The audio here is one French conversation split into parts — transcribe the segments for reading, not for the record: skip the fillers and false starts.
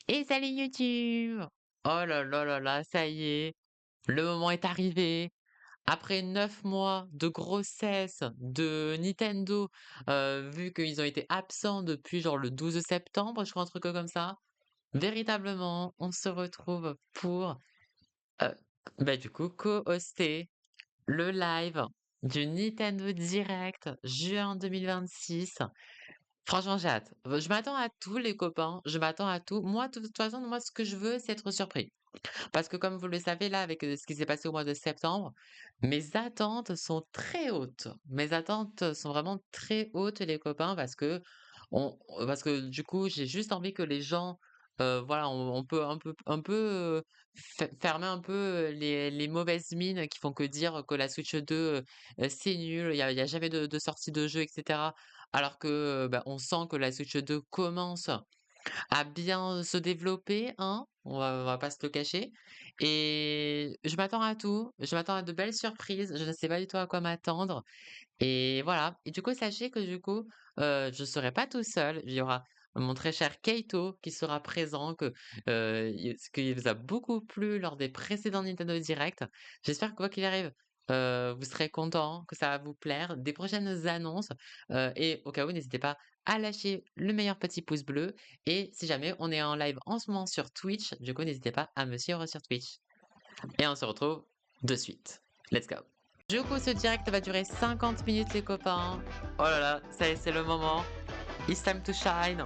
Et salut YouTube! Oh là là, ça y est, le moment est arrivé. Après 9 mois de grossesse de Nintendo, vu qu'ils ont été absents depuis genre le 12 septembre, je crois, un truc comme ça. Véritablement, on se retrouve pour, heu, du coup, co-hoster le live du Nintendo Direct juin 2026. Franchement, j'ai hâte. Je m'attends à tout les copains, je m'attends à tout. Moi, de toute façon, moi, ce que je veux, c'est être surpris. Parce que comme vous le savez là, avec, ce qui s'est passé au mois de septembre, mes attentes sont très hautes. Mes attentes sont vraiment très hautes les copains parce que du coup, j'ai juste envie que les gens, voilà, on peut fermer un peu, les mauvaises mines qui font que dire que la Switch 2, c'est nul, il y a jamais de sortie de jeu et cetera. Alors que, on sent que la Switch 2 commence à bien se développer, hein, on va pas se le cacher et je m'attends à tout, je m'attends à de belles surprises, je ne sais pas du tout à quoi m'attendre et voilà et du coup, sachez que du coup, je serai pas tout seul, il y aura mon très cher Keito qui sera présent, ce qui vous a beaucoup plu lors des précédents Nintendo Direct. J'espère que quoi qu'il arrive, vous serez contents, que ça va vous plaire, des prochaines annonces, et au cas où, n'hésitez pas à lâcher le meilleur petit pouce bleu et si jamais on est en live en ce moment sur Twitch, du coup, n'hésitez pas à me suivre sur Twitch et on se retrouve de suite. Let's go. Du coup, ce direct va durer 50 minutes, les copains. Oh là là, ça y est, c'est le moment. It's time to shine.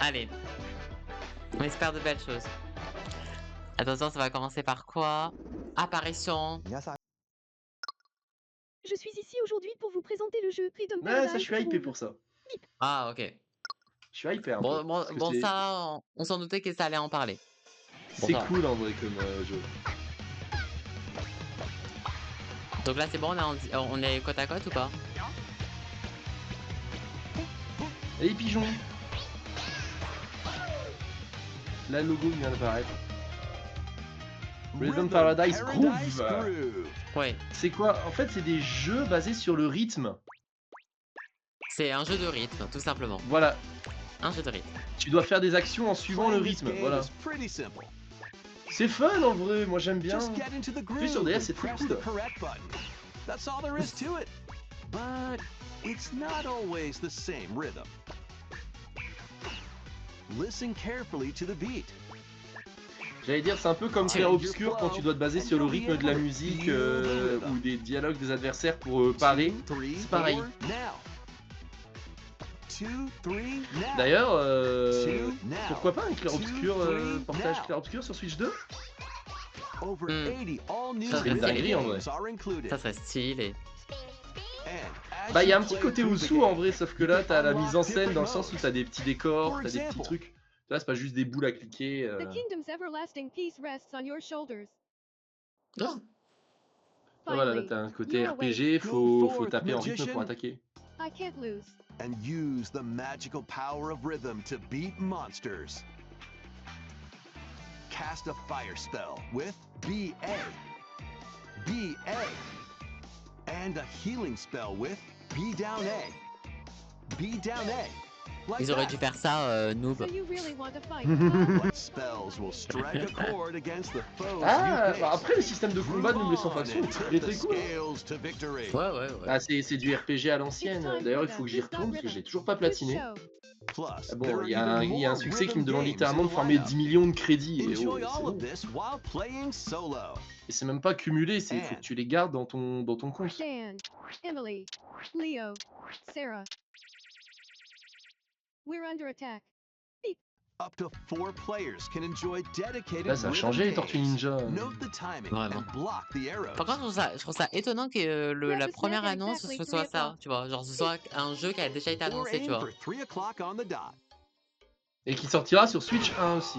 Allez, on espère de belles choses. Attention, ça va commencer par quoi? Apparition. Je suis ici aujourd'hui pour vous présenter le jeu Freedom Ouais, ça, je Paradise suis hypé Groove. pour ça. Ah, ok. Je suis hypé un peu. Bon, Parce que bon, ça, on s'en doutait que ça allait en parler. Bon, c'est ça va. cool en vrai comme jeu. Donc là, c'est bon, on est côte à côte ou pas? Et les pigeons. Là, le logo vient d'apparaître. Rhythm Paradise Groove. Ouais, C'est quoi? En fait, c'est des jeux basés sur le rythme. c'est un jeu de rythme, tout simplement. Voilà. Un jeu de rythme. Tu dois faire des actions en suivant le rythme. Voilà. C'est fun en vrai. Moi, j'aime bien. Puis sur DS, c'est très cool. That's all there is to it. But it's not always the same rhythm. Listen carefully to the beat. J'allais dire, c'est un peu comme Clair Obscur quand tu dois te baser sur le rythme de la musique ou des dialogues des adversaires pour parer. C'est pareil. D'ailleurs, pourquoi pas un Clair Obscur, portage Clair Obscur sur Switch 2? Ça serait une dinguerie en vrai. Ça serait stylé. Bah, il y a un petit côté Osu en vrai, sauf que là, t'as la mise en scène dans le sens où t'as des petits décors, t'as des petits trucs. Là, c'est pas juste des boules à cliquer. The kingdom's everlasting peace rests on your shoulders. Oh, Voilà, là, Finally, t'as un côté you're awake. RPG, faut taper en rythme pour attaquer. I can't lose. And use the magical power of rhythm to beat monsters. Cast a fire spell with BA. BA. And a healing spell with B down A. B down A. Like ils auraient that. dû faire ça, noob. So you really want to fight? What spells will strike a chord against the foes Ah, you bah face? après, le système de combat de Double Sans Move on Faction and est tip très the très cool. scales to victory. Ouais, ouais, ouais. Ah, c'est du RPG à l'ancienne. D'ailleurs, il faut que j'y retourne parce que j'ai toujours pas Good platiné. show. Plus, Ah there bon, are il y a even un more succès qui me rhythm demande games littéralement in de the farmer lineup. 10 millions de crédits. Et Enjoy c'est all bon. of this while playing solo. Et c'est même pas cumulé, il faut que tu les gardes dans ton compte. Dan, Emily, Leo, Sarah. We're under attack. Up to 4 players can enjoy dedicated Là, ça a rhythm changé les Tortues games. Ninja. Note the timing Vraiment. and block the arrows. Par contre, je trouve ça étonnant que Grab la a première snack at annonce exactly ce 3 soit ça, o'clock. tu vois, genre ce soit un jeu qui a déjà été Or annoncé, tu aim vois. for 3 o'clock on the dot. Et qui sortira sur Switch 1 aussi.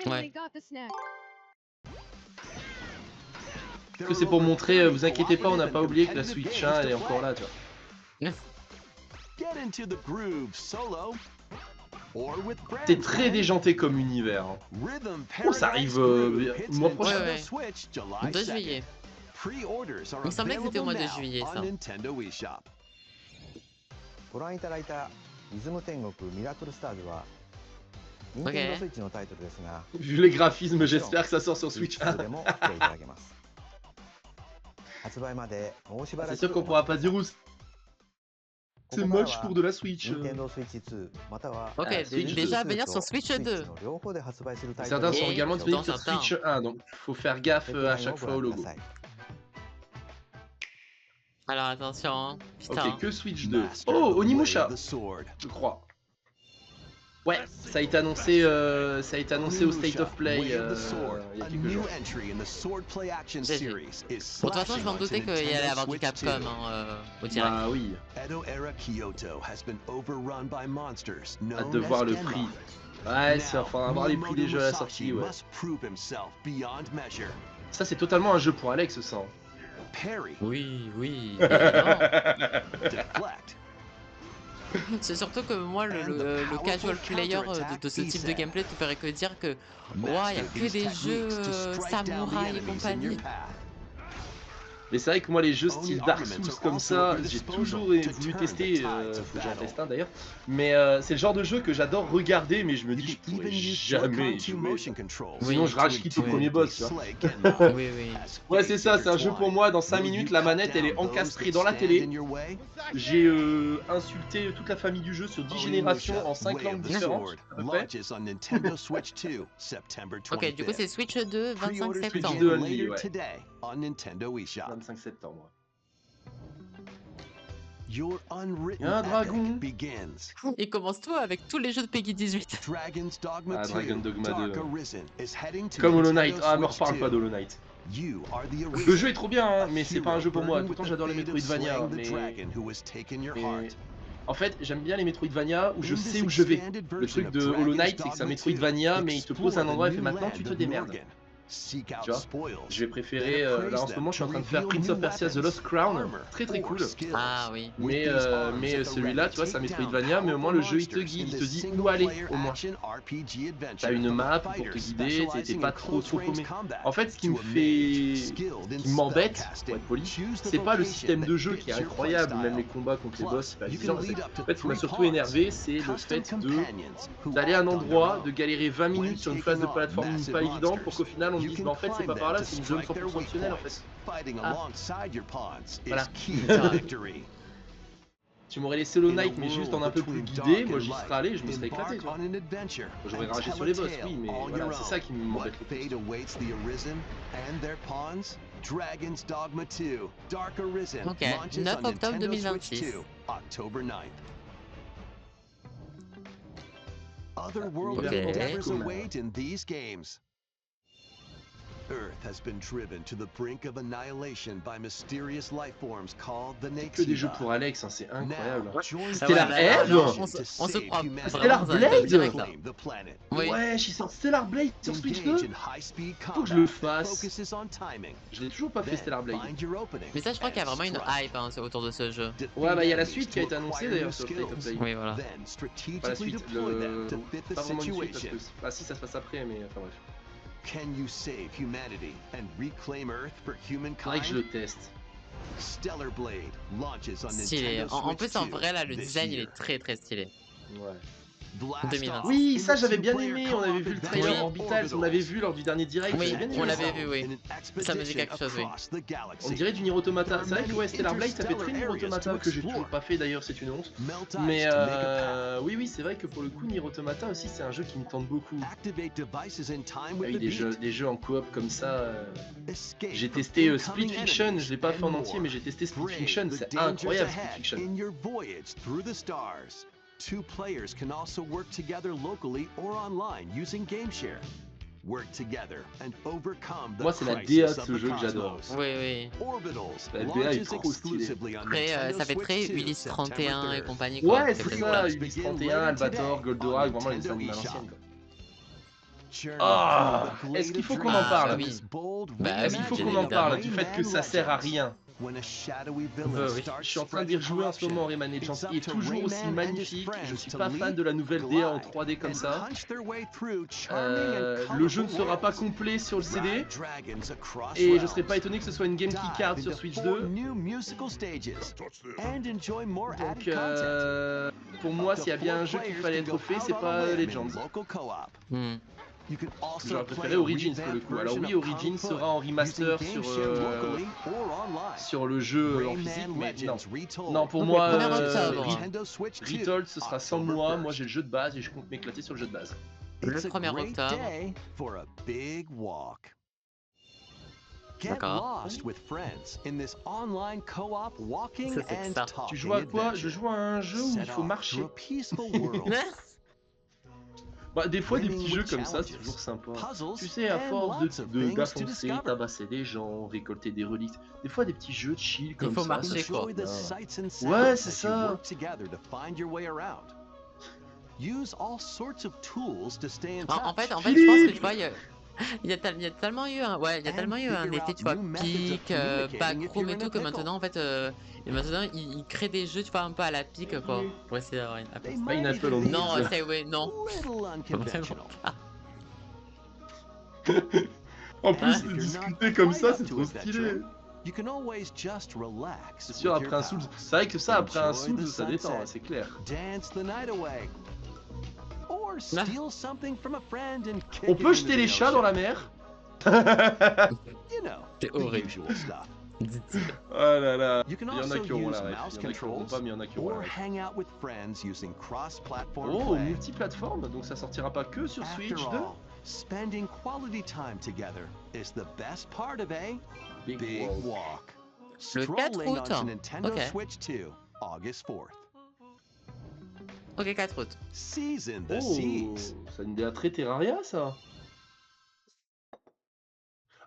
Emily Ouais. got the snack. Parce que c'est pour montrer, vous inquiétez pas, on n'a pas oublié que la Switch 1 elle est encore là, tu vois. Get into the groove solo or with C'est friends. très déjanté comme univers. Hein. Rhythm Oh, ça arrive, Paradise Groove hits mois prochain. Nintendo Ouais, ouais. Switch July 2 2nd. juillet. Pre-orders are Il me semblait que c'était au available mois de now juillet, on ça. Nintendo eShop. ご覧いただいたリズム天国ミラクルスターズは任天堂スイッチのタイトルですが、 Vu les graphismes, j'espère que ça sort sur スイッチ Switch 1. 2でもプレイいただけます。発売までもうしばら C'est く sûr qu'on お pourra 待ち pas くだ dire さい。 où c'est moche pour de la Switch. 任天堂スイッチ2または Ok, Switch déjà 2 venir と sur スイ Switch ッチ 2. の両方で発売するタイトル Certains sont Et également disponibles sur certains. Switch 1, donc faut faire gaffe 説 à 明を chaque ご fois au 覧く logo. ださい。 Alors attention, hein. Putain. Ok, que Switch 2. Master Oh, the blade, Onimusha, the sword. je crois. Ouais, ça a été annoncé, au State of Play Way of the sword, il y a a quelques new jours. entry in the sword play action GG. series, is Bon, de toute façon, je slashing m'en onto doutais qu'il allait y Nintendo avoir du Switch Capcom 2. hein, au direct. Bah oui, Edo era Kyoto has been overrun by monsters hâte known de voir as le Genma. prix. Ouais, Now, ça faudra voir les prix des jeux à la Miyamoto sortie, Musashi ouais. must prove himself beyond measure. Ça c'est totalement un jeu pour Alex ça. Oui, Hein. oui, évidemment. Deflect. C'est surtout que moi, le casual player de ce type de gameplay te ferait que dire que ouah, il y a que des jeux samouraï et compagnie. Mais c'est vrai que moi les jeux style Dark Souls comme ça, j'ai toujours voulu tester, faut que j'en teste un d'ailleurs, mais c'est le genre de jeu que j'adore regarder mais je me dis je pourrais jamais y jouer. Sinon je rage quitte au premier boss, tu vois. Oui, oui. Ouais c'est ça, c'est un jeu pour moi, dans 5 minutes la manette elle est encastrée dans la télé, j'ai insulté toute la famille du jeu sur 10 générations en 5 langues différentes à peu près. Ok, du coup c'est Switch 2, 25 Switch septembre. 2 only, ouais. on Nintendo eShop. 25 septembre. Your unwritten Un dragon. epic begins. Il commence tout avec tous les jeux de Peggy 18. Dragon's Dogma Ah, 2, Dragon Dogma 2, Dark ouais. Arisen is heading to Comme Hollow Nintendo Knight, ah me Switch reparle 2. pas d'Hollow Knight. You are the Le Arisen, jeu est trop bien hein, mais c'est pas un hero jeu pour moi, burdened pourtant with j'adore les the fate of Metroidvania, slaying the mais... dragon who has taken your heart. En fait, j'aime bien les Metroidvania où je In sais this où je vais. expanded Le version truc of de Hollow Dragon's Knight, c'est que c'est un Dogma 2, Metroidvania, mais il te pose un explore endroit et the fait new maintenant tu land te of démerdes. Norgan. Seek Tu out vois, spoils. je vais préférer, Then là appraise en ce moment je suis en train de them faire to Prince reveal of Persia The new Lost Crown, armor très très or cool. skills. Ah oui. With Mais, these arms at the celui-là, ready, tu vois, c'est un take down Metroidvania, mais au moins le jeu il te powerful guide, il te monsters dit in où aller this au moins. single-player action RPG T'as adventure une from map pour te fighters guider, t'es specializing pas in trop close range paumé. combat En fait, ce qui to me a mage fait... skilled in qui m'embête, spellcasting. pour être poli, Choose the c'est pas le vocation système de that jeu fits qui est your incroyable, même les playstyle. combats contre les boss, c'est pas Plus, you évident. can lead up to En fait, ce qui m'a 3 surtout pods, énervé, c'est le custom fait de companions who d'aller à un act on their endroit, own. de galérer 20 When minutes sur une phase de taking on plateforme massive pas évidente pour monsters, qu'au final on me you dise can bah en fait c'est climb pas par them là, to c'est une zone strike their 100% weak optionnelle en points. fait. Fighting Ah. alongside your pawns Voilà. is key to victory. Tu m'aurais laissé Hollow In a Knight mais juste en world un peu plus between guidé, dark moi and j'y light, serais allé, je me serais éclaté, embark tu vois. on an adventure J'aurais and ragé tell sur a les boss, tale oui, mais all voilà, your c'est own. ça qui What m'embête le plus. fate awaits the Arisen and their pawns? Dragon's Dogma 2, Dark Arisen Ok, launches 9 on octobre Nintendo Switch 2026. 2, October 9th. Otherworldly Ok. endeavors Cool. await in these games. Earth has been driven to the brink of annihilation by mysterious life forms called the Que des jeux Naytiba. pour Alex, hein, c'est incroyable. Now, join Stellar Ah ouais, là, Eve là, on se prend Stellar vraiment ça va Blade direct là. the planet. Oui. Ouais, j'ai sorti Stellar Blade sur Switch Engage 2. in high-speed Faut que je le combat that fasse. focuses on timing. Je l'ai toujours pas fait Then Stellar Blade. find your opening Mais ça, je crois qu'il y a and vraiment une strike. hype hein, autour de ce jeu. Defeat Ouais, bah il y a la enemies suite qui a to été annoncée acquire d'ailleurs new sur State of skills. Play. Oui, voilà. Then Pas la strategically suite, deploy them to fit the pas vraiment une suite parce situation. que... Bah si, ça se passe après, mais enfin bref. Can you save humanity and reclaim Earth for Faudrait que je humankind? le teste. Stellar Blade launches on Stylé. Nintendo En Switch plus, en 2 vrai, là, le this design, il year. est très très stylé. Ouais. Blast 2026. off Oui, in ça the j'avais bien two-player aimé, on avait vu le co-op trailer adventure Orbital, on l'avait vu lors du dernier direct, Oui, j'avais bien on aimé l'avait ça. vu, oui. in an Ça me dit quelque chose, oui. across the galaxy. On dirait du Nier Automata. C'est vrai que ouais, Stellar Blade ça fait très Nier Automata que j'ai toujours pas fait d'ailleurs, c'est une honte. Melt ice Mais to make a path. oui, c'est vrai que pour le coup, Nier Automata aussi c'est un jeu qui me tente beaucoup. Activate devices in time with Avec the beat. des jeux en coop comme ça. Escape J'ai from testé Split incoming Fiction, enemies je l'ai pas fait en and entier, more. mais j'ai testé Split Brave Fiction, the c'est dangers incroyable Split ahead Fiction. in your voyage through the stars. Two players can also work together locally or online using GameShare. Work together and overcome the Moi, c'est la crisis DA de of ce the jeu que j'adore. cosmos. Oui, oui. Orbitals La DA est launches trop stylée. exclusively on Après, Nintendo ça fait Switch très 2, Ulysse September 31 et 3rd. compagnie, quoi. Ouais, Captain c'est Cool. ça, Ulysse 31, Albator, Goldorak, vraiment les Nintendo animes à eShop. l'ancienne quoi. Journey Ah, through the est-ce qu'il blade faut of qu'on en dreams parle in oui. this bold Bah Est-ce qu'il oui, faut bien qu'on en parle évidemment. du fait que ça sert à rien? When a shadowy Bah villain oui, starts je suis en train d'y spreading rejouer en ce moment, corruption, Rayman Legends. it's up Il est to toujours aussi Rayman and his magnifique. Je friends suis to pas fan leap, de la nouvelle DA en glide, 3D comme and ça. punch their way through charming and Le jeu ne colorful sera pas worlds. complet sur le CD. Ride dragons across Et je serais realms. pas étonné que ce soit une Game Key Dive Card into sur Switch 4 2. new musical stages and enjoy more Donc added content. pour moi, Up to s'il y a bien 4 un jeu qu'il players fallait can être go fait, out c'est on a pas limb in Legends. local co-op. Hmm. You can also J'aurais play préféré a Origins pour le revamped coup. Alors version oui, of Origins Kung Fu sera en remaster using game share locally or online. sur le jeu en Rayman physique, mais non. Legends Retold. Non, pour Ok, moi, 1er octobre. Nintendo Switch 2, Retold, ce sera sans October moi. 1st. Moi, j'ai le jeu de base et je compte m'éclater sur le jeu de base. Le It's a 1er great octobre. day for a big walk. Get D'accord. lost with friends in this online co-op walking Ça, c'est and ça. talking Tu joues à quoi? Je adventure. joue à un jeu où il Set faut off marcher. through a peaceful world. Bah, des fois, des Brimming petits jeux with comme ça, c'est challenges, toujours sympa. puzzles, Tu sais, à and force lots of de things to d'affoncer, discover. tabasser des gens, récolter des reliques. Des fois, des petits jeux de chill comme faut ça. marcher, ça quoi. Enjoy the bien. sights and sounds Ouais, c'est as you ça. work together to find your way around. Use all sorts of tools to stay in En touch. fait, je pense que tu vois, il y a tellement eu un, ouais, il y a And tellement eu un figure effet, out tu vois, new methods of pique, communicating if backroom you're et in a tout, que pickle. maintenant, en fait, ils créent des jeux, tu vois, un peu à la pique, quoi, pour essayer d'avoir une They Pas une might Apple even en be Non, plus. c'est, ouais, non. little Vraiment unconventional. pas. En Hein? plus, If de you're discuter not comme quite ça, up c'est to trop stylé. adventuring, you can always just relax C'est sûr, with après your un Souls. pals. C'est vrai que ça, après un Enjoy the Souls, ça détend, sunset. hein, c'est clair. Dance the night away. Or steal something from a friend and kick On it peut into jeter the les chats dans la ocean. mer. You know, C'est the horrible. usual stuff. Dit-il. Oh là là. You can Il y en a also qui auront use la ref. mouse Il y en a qui auront controls pas, mais il y en a qui auront la or ref. hang out with friends using cross-platform Oh, play. multiplateforme, donc ça sortira pas que sur After Switch 2. all, spending quality time together is the best part of a big Walk. walk. Le 4 Strolling août. onto Nintendo Ok. Switch 2, August 4th. Ok, 4 août. Season the Oh, seas. c'est une DA très Terraria, ça.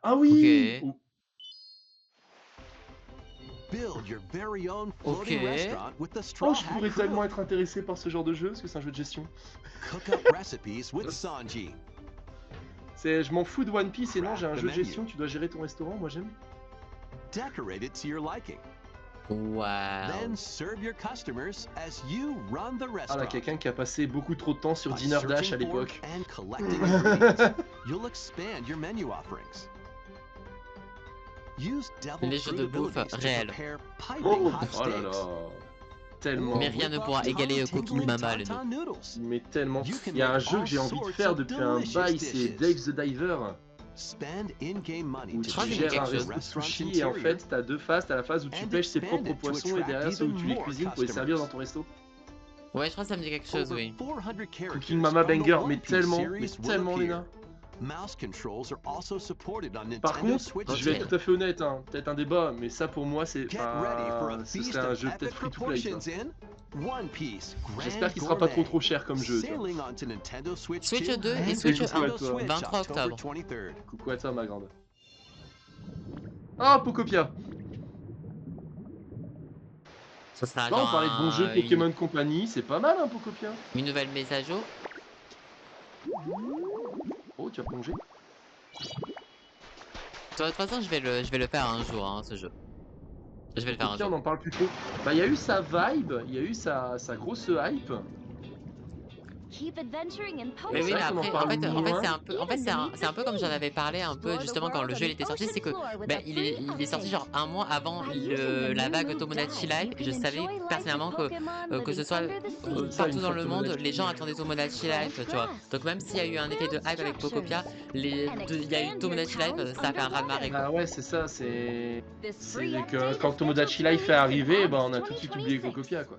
Ah oui. Ok. Oh, Build your very own floating Ok. restaurant with the Oh, Straw je pourrais Hat tellement Crew. être intéressé par ce genre de jeu, parce que c'est un jeu de gestion. Cook up recipes with Sanji. Je m'en fous de One Piece et non, j'ai un Craft jeu de the menu. gestion, tu dois gérer ton restaurant, moi j'aime. Decorate it to your liking. Waouh. Then serve your customers as you run the Ah là, restaurant. quelqu'un qui a passé beaucoup trop de temps sur By Dinner Dash searching à for l'époque. and collecting ingredients, you'll expand your menu offerings. Use devil Les jeux fruit de bouffe abilities to réels. prepare piping Oh, hot oh là steaks. là. Tellement. Mais rien ne Whip pourra up égaler tongue-tingling Cooking Mama, les tauntaun noodles. Mais tellement. You can Il y a un make jeu all que j'ai envie de sorts faire of depuis un delicious bail, c'est dishes. Dave the Diver. Spend in-game money Où to tu crois que j'ai gères quelque un chose. resto de restaurant's sushi et en interior. fait t'as deux phases, t'as la phase où tu And pêches tes expand propres it to poissons et attract derrière ceux où even tu les more cuisines pour les servir dans ton resto. Ouais, je crois que ça me dit quelque chose, Over oui. 400 characters Cooking Mama from the Banger, One mais Piece tellement, series will appear. Léna. Mouse controls are also supported on Par Nintendo contre, Switch je vais Ok. être tout à fait honnête, hein, peut-être un débat, mais ça pour moi c'est. Get ready for a Ce feast serait un of jeu epic peut-être free to play. proportions ça. in One Piece Grand J'espère qu'il sera pas Gourmet. trop cher comme jeu. Tu vois. Sailing onto Nintendo Switch Switch 2 2 et and Switch Nintendo 1, Switch 23 October octobre. 23rd. Coucou à toi ma grande. Ah, Pocopia. Ça sera Là on genre parlait de bons jeux Pokémon Company, c'est pas mal hein Pocopia. une nouvelle mise à jour. Oh, tu as plongé. De toute façon, je vais le faire un jour, hein, ce jeu. Je vais le faire un Pocopia, on jour. n'en parle plus trop. Bah il y a eu sa vibe, il y a eu sa grosse hype. Keep adventuring in Mais oui, C'est mais vrai qu'on en après, parle moins. c'est un peu, c'est un peu comme j'en avais parlé un peu justement quand le jeu il était sorti, c'est que il est sorti genre un mois avant la vague Tomodachi Life. Et je savais personnellement que ce soit Ça, partout une dans fois le monde, Tomodachi. les gens attendaient Tomodachi Life, tu vois. Donc même s'il y a eu un effet de hype avec Pocopia, il y a eu Tomodachi Life, ça a fait un raz-de-marée quoi. Ah ouais, c'est ça, c'est que quand Tomodachi Life est arrivé, bah on a tout de suite oublié Pocopia quoi.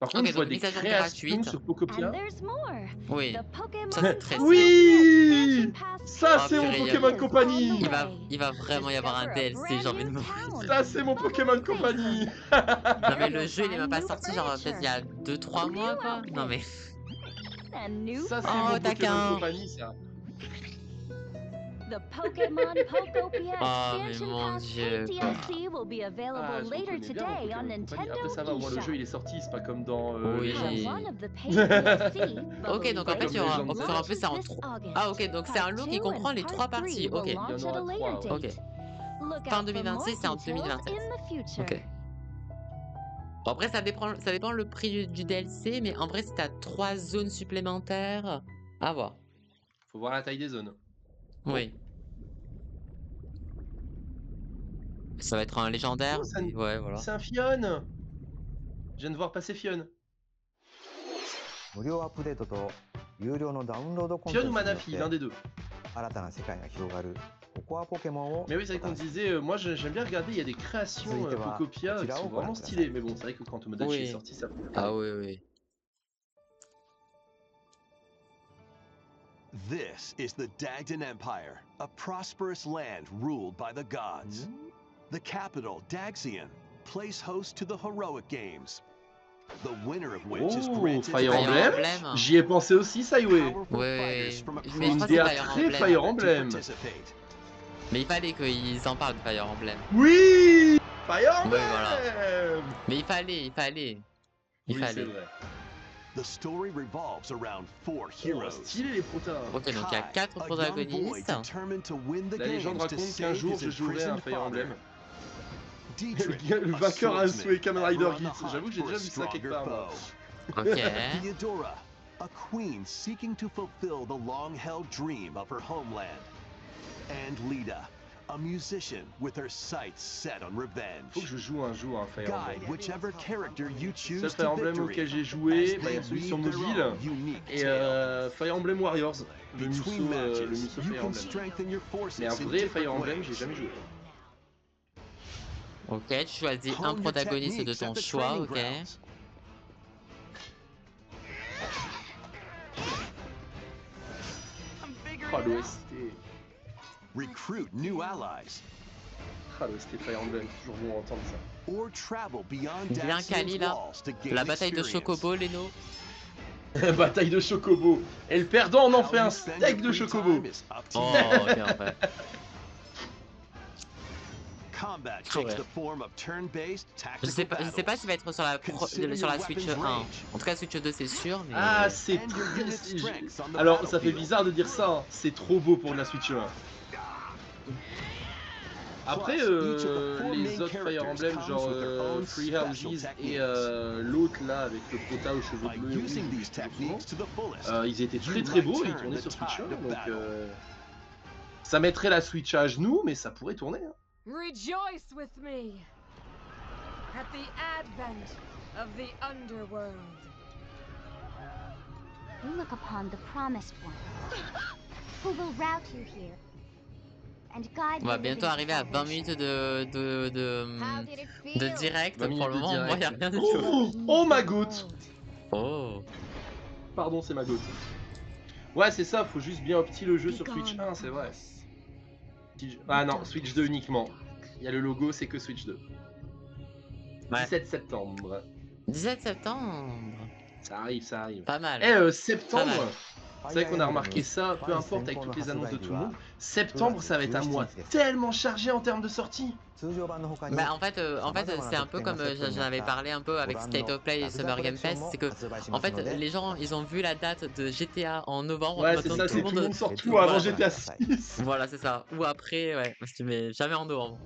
Par contre, Ok, je vois donc des mise à jour créations gratuite. sur Pocopia. And there's more. Oui, The Pokémon ça c'est très stylé. Oui, ça Oh, c'est mon purée, Pokémon Company. Il va vraiment y avoir un DLC, j'ai envie de mourir. Ça c'est mon Pokémon Company. Non mais le jeu il est même pas sorti genre peut-être il y a 2-3 mois quoi. Non mais And new Ça c'est Oh, mon taquin. Pokémon Company ça. The Pokemon Pokopia Oh, mais expansion mon pass Dieu. DLC will be Ah, available je later reconnais bien mon today on Pokémon Company. Nintendo Après ça va, au moins le jeu il eShop. est sorti, c'est pas comme dans Oui. Legends. One of the paid DLC, Ok, donc en fait Comme il y aura Legends. on fera un peu ça en launches this 3. August. Ah ok, donc c'est un lot qui Part comprend 2 les and 3 Part parties. 3 Ok. will launch Il y en at a aura later trois, ouais. Ok. date. look pas en out for more 2026, c'est en details 2027. in the future. Ok. Bon, après, ça dépend le prix du DLC, mais en vrai, si t'as 3 zones supplémentaires, à voir. Faut voir la taille des zones. Oui. Ça va être un légendaire. Oh, Ouais, voilà. c'est un Fion. Je viens de voir passer Fion. 無料アップデートと有料のダウンロードコン Fion テ ou ンツによっ Manafi, l'un て des deux. 新たな世界が広がるココアポケモンを Mais oui, c'est vrai qu'on disait, moi j'aime bien regarder, il y a des créations Pokopia qui sont vraiment stylées. Mais bon, c'est vrai que quand Tomodachi Oui. est sorti, ça. Ah oui, oui. This is the Dagdan Empire, a prosperous land ruled by the gods. The capital, Daxian, plays host to the heroic games. The winner of which is Oh, granted Fire Fire Emblem. Emblem. J'y ai pensé aussi, Saiway. powerful Ouais, fighters from mais je across crois Une que the c'est DA Fire très Emblem. Fire to Emblem. participate. Mais il fallait qu'ils en parlent de Fire Emblem. Oui, Fire Emblem. Oui, voilà. Mais il fallait. Oui, c'est fallait. vrai. The story revolves around 4 Oh, heroes. stylé les protas. Ok, donc il y a Kai, 4 a young boy protagonistes. determined to win the La légende games to raconte qu'un save jour his je jouerai à un imprisoned Fire father. Emblem. Dietrich, Le a vainqueur a swordsman, souhaité Kamen Rider ever on the Git. hunt J'avoue que j'ai for déjà a vu ça quelque stronger part, moi. foe. Ok. Theodora, a queen seeking to fulfill the long-held dream of her homeland. And Lita, a musician with her sights set on Faut que revenge. je joue un jour à un Fire Guide Emblem. whichever character you Le seul choose Fire to Emblem victory auquel j'ai as joué, bah, il y they a celui sur weave their mobile. own unique Et tale. Fire Emblem Warriors. Le Muso, Between le matches, Muso you Fire can Emblem. strengthen your forces Mais un in vrai different Fire Emblem, j'ai ways. jamais joué. Ok, tu choisis un Hone your protagoniste de techniques at ton the choix, training ok. grounds. Ah, l'OST. Recruit new allies. Ah, l'OST Fire Emblem, toujours bon à entendre ça. Or travel beyond Bien Daxian's Kali, là. walls to gain La bataille de experience. Chocobo, Leno. Bataille de Chocobo. Et le perdant en How fait un you spend steak your de free Chocobo. time is up to Oh, you. ok, en fait. Combat Trop takes bien. the form of turn-based Je tactical sais pas s'il va être sur la Consider sur la your Switch weapons 1. range. En tout cas, Switch 2, c'est sûr, mais... Ah, c'est And your très... unit's strengths on the Alors, ça fait battlefield. bizarre de dire ça, hein. C'est trop beau pour de la Switch 1. Après, Plus, each of the four les main autres Fire characters Emblem, comes genre with their own Free special Houses et techniques. l'autre là avec le prota aux cheveux By bleus et rouges, using je these sais plus techniques to the fullest, comment. Ils étaient très you très might beaux et ils turn tournaient the sur Switch 1, tide of donc battle. ça mettrait la Switch à genoux, mais ça pourrait tourner. Hein. Rejoice with me at the advent of the underworld. We look upon the promised one, who will route you here and guide On va the bientôt living arriver à 20 minutes How did it de feel? direct. 20 Pour le minutes de moment, moi, il n'y a direct. rien du tout. Oh, oh ma goutte. Oh. Pardon, c'est ma goutte. Ouais, c'est ça, faut juste bien opti le jeu sur Switch 1, c'est vrai. Ah non, Switch 2 uniquement. Il y a le logo, c'est que Switch 2. Ouais. 17 septembre. 17 septembre. Ça arrive, ça arrive. Pas mal. Septembre, Pas mal. c'est vrai qu'on a remarqué ça, peu importe avec toutes les annonces de tout le monde. Septembre, ça va être un mois tellement chargé en termes de sortie. Bah, en fait, c'est un peu comme j'en avais parlé un peu avec State of Play et Summer Game Fest, c'est que en fait les gens ils ont vu la date de GTA en novembre. Ouais, c'est maintenant, ça, c'est tout le monde sort tout avant GTA 6. Voilà, c'est ça. Ou après, ouais, mais jamais en novembre.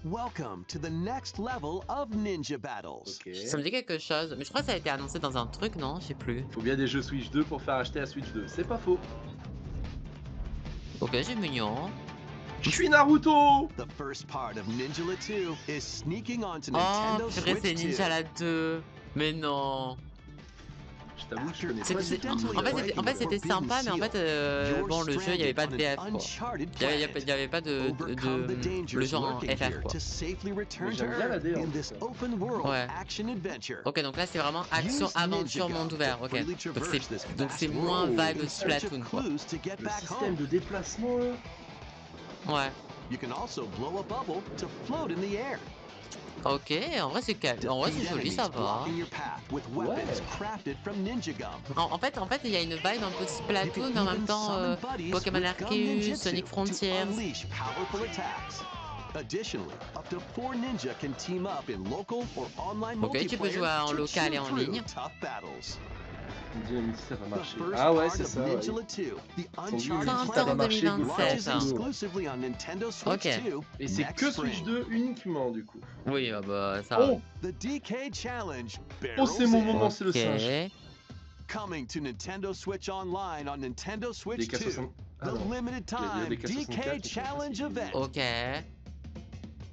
Welcome to the next level of Ninja Battles. Ok. Ça me dit quelque chose, mais je crois que ça a été annoncé dans un truc, non? Je sais plus. Faut bien des jeux Switch 2 pour faire acheter la Switch 2, c'est pas faux. Ok, c'est mignon. Je suis Naruto. The first part of Ninjala 2 is sneaking onto Oh, Nintendo purée, c'est Switch 2. Ninja la 2. Mais non. Je t'avoue que je connais pas C'était- du tout. En fait, c'était sympa, mais en fait, bon, le jeu, il n'y avait pas de VF, quoi. Il y avait pas de le genre en FR, quoi. Mais j'aime bien la D, hein. Ouais. Ok, donc là, c'est vraiment action, aventure, monde ouvert. Ok, donc c'est moins vibe Splatoon, quoi. Le système de déplacement, là. Ouais. You can also blow a bubble to float in the air. Ok, en vrai, en vrai, c'est joli, ça va. En fait, il y a une vibe un peu Splatoon, mais en même temps, Pokémon Arceus, Sonic Frontiers. Ok, tu peux jouer en local et en ligne. Dynamite, ça va The marcher. first Ah ouais, part c'est of ça. Ouais. Ninja 2, the dit, Uncharted Printemps ça va marcher, classic, Golden launches 2016. exclusively on Nintendo Switch Ok. 2 Et c'est next que Switch spring. 2 uniquement du coup. Oui, bah ça. Oh, The DK Challenge oh c'est mon barrels in. moment, c'est le singe. Ok. Coming to Nintendo Switch Online on Nintendo Switch 2. DK60. Ah The non. limited Il y a time DK64, DK mais Challenge c'est pas event. Ok.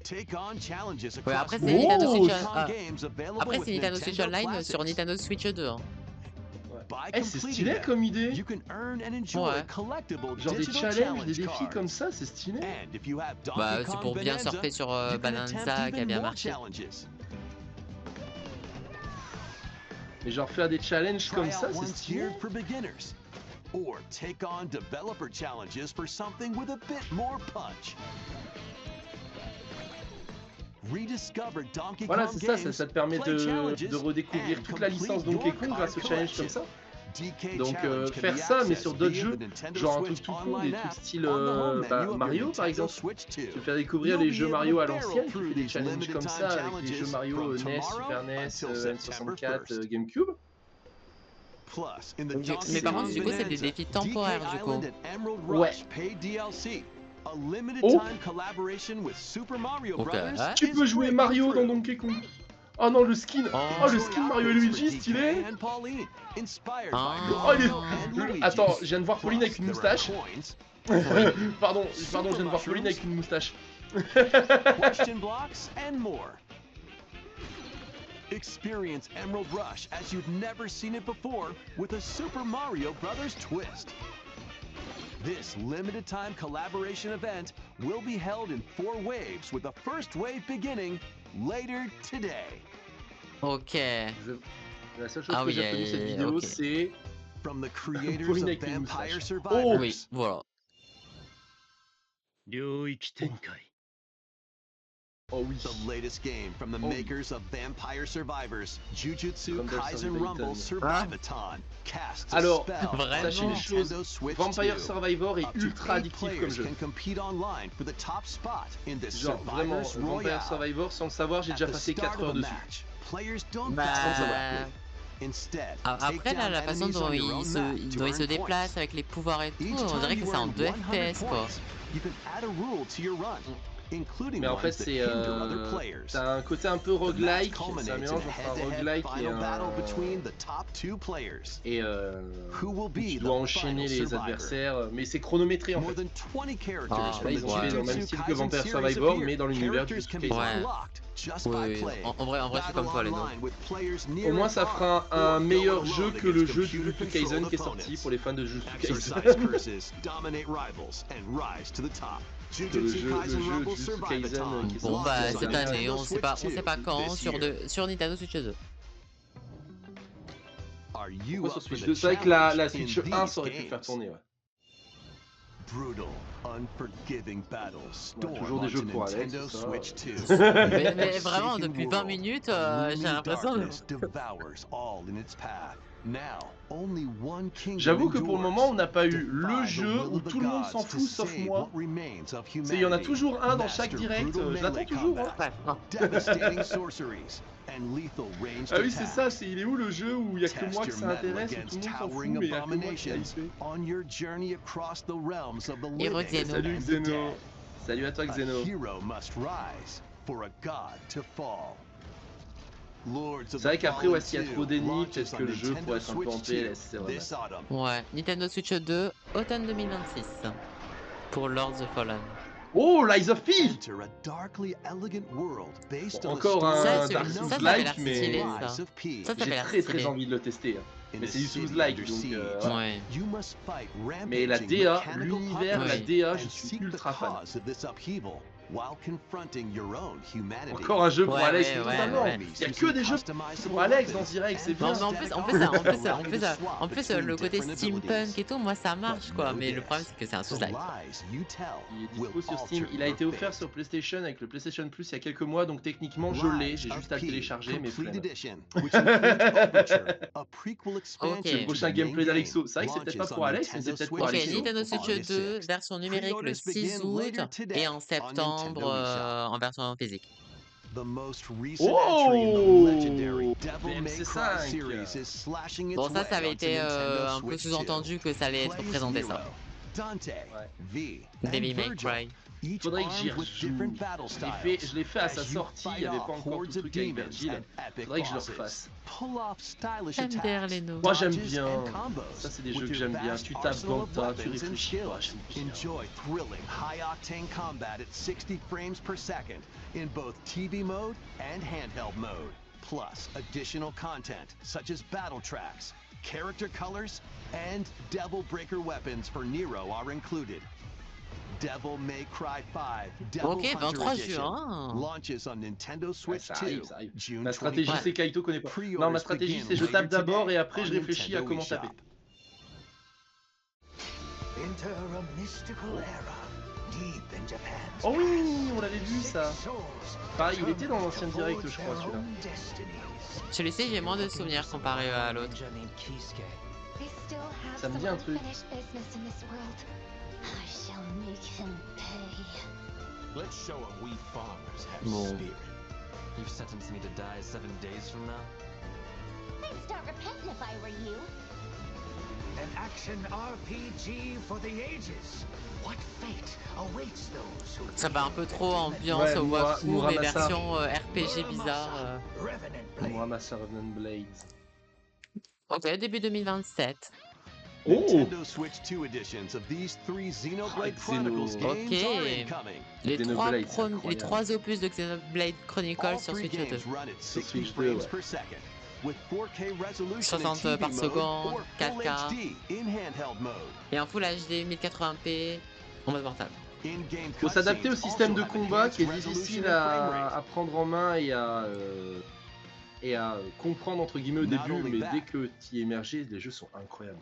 Take on challenges Ouais, across après c'est Oh Nintendo Switch. Joy-Con games available Après with c'est Nintendo Switch Nintendo Online Classics. sur Nintendo Switch 2. Hein. By Eh, c'est completing stylé them, comme idée. you can earn and enjoy Ouais. collectible Genre des digital challenges, des challenge défis cards. comme ça, c'est stylé. And if you have Donkey Bah c'est Kong pour bien Bonanza, surfer sur you can Bonanza attempt qui a even bien more marché. challenges. Mais genre faire des challenges Try comme out ça, c'est one stylé. tiered for beginners. Or take on developer challenges for something with a bit more punch. Rediscover Donkey Voilà, Kong c'est games, ça te permet play challenges, de redécouvrir and toute la complete licence Donkey your Kong card grâce aux challenges comme collection. ça. DK Donc Challenge can faire be ça, mais accessed sur d'autres via jeux, the Nintendo genre un truc Switch tout con, Online des trucs app style on the home menu of your Mario par Nintendo exemple. Switch 2. Tu fais découvrir You'll les be jeux able to Mario à barrel l'ancienne, tu through fais des these challenges limited comme time ça avec les jeux challenges Mario from NES, tomorrow Super NES, until September N64, 1st. GameCube. Plus, in the Mais Donkey par contre Kong du coup c'est des Bonanza, défis DK temporaires du coup. Island and Emerald Ouais. Rush paid DLC. A limited Oh. time collaboration with Super Mario Ok. Brothers Tu is peux jouer breaking Mario dans through. Donkey Kong. Oh non, le skin. Oh. Oh, le Enjoy skin Mario et outfits for Luigi, DK stylé. and Pauline, inspired Ah. by Oh, il est- Mario and Luigi. Attends, je viens de voir Pauline Plus, avec une there are moustache. coins, Pardon, je viens de voir Pauline avec une moustache. question blocks, and more. Experience Emerald Rush as you've never seen it before with a Super Mario Brothers twist. This limited time collaboration event will be held in 4 waves with the first wave beginning later today. Ok. La seule chose Ah que oui, j'ai retenue de cette vidéo, ok. c'est... From the creators Pauline of avec une Vampire moustache. Survivors, Oui, voilà. Oh oui. the latest game from the Oh. makers of Vampire Survivors, Jujutsu Thunder Kaisen Survivathon. Rumble Survivathon, casts a Alors, spell Vraiment sachez une chose, Nintendo Switch Vampire 2. Survivor est Up to ultra 8 addictif comme players jeu. can compete online for the top spot in this Genre vraiment, Survivors Vampire Royale. Survivor, sans le savoir, j'ai At déjà the passé start 4 of heures a dessus. match, players don't Bah, battle directly. Instead, take après là down la façon enemies dont on your own map to il se earn déplace points. avec les pouvoirs et tout, Each on time dirait que you c'est en earn 2 100 FPS quoi. points, you can add a rule to your run, including Mais en ones fait, that c'est hinder other players. t'as un côté un peu The match roguelike, c'est un culminates in mélange a entre un head-to-head roguelike et final battle un... between the top 2 players. Et Who will où be tu the dois enchaîner final les survivor? adversaires, mais c'est chronométré en More fait. than 20 characters Ah, from Là, the ils ont fait dans le même Jujutsu style que Kaisen Vampire series Survivor, appear. mais dans l'univers du Characters can be Kaisen. Ouais. unlocked just by Oui, playing. en vrai je suis comme toi les deux. Battle online with players Au near moins and ça far, fera un or go meilleur it jeu alone que le against jeu Jujutsu computer-controlled Kaisen qui est sorti opponents. pour les fans de Jujutsu Exercise Kaisen. curses, dominate rivals, and rise to the top. le Jujutsu jeu Kaisen Rumble Jujutsu Kaisen Survivathon. qui est Bon sorti bah l'année cette dernière. année, on sait pas quand This sur year. sur Nintendo Switch 2. Are you Pourquoi sur up for Switch the 2? C'est vrai que la challenge Switch in 1 these ça aurait pu le faire games? tourner, ouais. Brutal, unforgiving battles storm toujours des jeux onto pour Alex, Nintendo ça. Switch 2. Mais vraiment Forsaken depuis 20 world, minutes, gloomy j'ai l'impression de... darkness devours all in its path. Now, only one kingdom J'avoue que pour le moment, on n'a pas eu Defy le the jeu will où of the tout le monde gods s'en to fout sauf save moi. what remains of Tu sais, il y en a humanity. toujours un dans chaque Master direct, brutal je l'attends melee toujours. combat, Ouais, non. devastating sorceries, and lethal ranged Ah oui, c'est attacks. ça, c'est il est où le jeu où il y a que Test moi que your ça mettle intéresse et tout against le monde s'en fout, towering mais il y a que moi qui l'a abominations hypé. on your journey across the realms of the Et living Xeno. Salut and the Xeno. dead. Salut à toi A Xeno. hero must rise for a god to fall. Lords of C'est vrai the qu'après, ouais, Fallen s'il y a 2 trop d'ennemis, launches peut-être on que le jeu Nintendo pourrait être un peu en Switch 2 PLS, c'est vrai. this autumn. Ouais, Nintendo Switch 2, automne 2026. Pour Lords of Fallen. Oh, Lies of P! Enter a darkly elegant world based Bon, on encore the story un of Dark the Souls ça avait like, l'air mais stylé, Lies ça. of P. Ça j'ai avait l'air très stylé. envie de le tester. In Mais a c'est du city Souls-like, under donc siege, voilà. Ouais. you must fight Mais la rampaging DA, mechanical l'univers, la puppets DA, and je suis seek the ultra fan. cause of this upheaval while confronting your own humanity. Encore un jeu pour Ouais, Alex, ouais, mais ouais, totalement. ouais. Il y a que des jeux pour Alex dans ce direct, c'est Non, bien. mais en plus, le côté steampunk et tout, moi ça marche quoi. Mais le problème c'est que c'est un Souls-like. Il est dispo sur Steam, il a été offert sur PlayStation avec le PlayStation Plus il y a quelques mois, donc techniquement je l'ai, j'ai juste à le télécharger, mais flemme. Le prochain gameplay d'Alexo, c'est vrai que c'est peut-être pas pour Alex, mais c'est peut-être pour Ok, Alexo. Nintendo Switch 2, version numérique le 6 août et en septembre en version physique. The most recent entry in the legendary Devil May DMC5. Cry series is slashing its Bon, ça way avait onto été Nintendo un peu Switch 2. sous-entendu que ça allait être Play as présenté Nero, ça. Dante, V, Devil and May Virgil, Cry. each Faudrait que j'y armed with rejoue. different battle Je l'ai fait à styles. sa As you sortie, il fight n'y avait off pas encore tout hordes le of truc avec demons Virgil. and epic Faudrait que je le bosses. refasse. Pull off stylish J'aime bien attacks, les noms. Moi j'aime dodges, bien. and combos Ça c'est des with jeux que your j'aime bien. vast Tu tapes arsenal dans of le tas, tu weapons and réfléchis pas. skills. J'aime bien. Enjoy thrilling, high-octane combat at 60 frames per second in both TV mode and handheld mode. Plus additional content such as battle tracks, character colors, and Devil Breaker weapons for Nero are included. Devil May Cry 5 Devil Ok, Hunter 23 Edition juin. launches on Nintendo Switch ça 2 arrive, ça arrive. June Ma stratégie 25. c'est Kaito connaît pas. Pre-orders Non, ma stratégie begin c'est je later tape d'abord today et après je on réfléchis à Nintendo comment eShop. taper. Enter a mystical era, deep in Japan's Oh oui, past. on l'avait vu ça. Six souls Pareil, il était dans come l'ancien to direct forge je crois their celui-là. own destinies. Celui-ci, j'ai moins de souvenirs comparé à l'autre. I still have Ça me some dit un truc. unfinished business in this world. I shall make him pay. Let's show him we farmers have Bon. spirit. You've sentenced me to die 7 days from now? I'd start repenting if I were you. An action RPG for the ages. What fate awaits those who Ça va un peu trop ambiance Ouais, Wakfu, mais Muramasa. version RPG bizarre. Revenant Blade. Muramasa Revenant Blades. Ok, début 2027. Oh, Nintendo Switch 2 editions of these 3 Xenoblade Xeno. Chronicles games Ok. are incoming. Les Xenoblade, c'est les incroyable. 3 opus de Xenoblade Chronicles All sur 3 Switch 2. games run at 60 Switch 2, frames ouais. per second with 4K resolution in 60 TV par mode seconde, or Full 4K. HD in handheld mode. Et en Full HD 1080p en mode portable. In-game faut s'adapter au cutscenes système also de have combat qui est enhanced difficile resolution and frame rate. à prendre en main et à comprendre entre guillemets au Not début, only mais that. dès que tu y émerges, les jeux sont incroyables.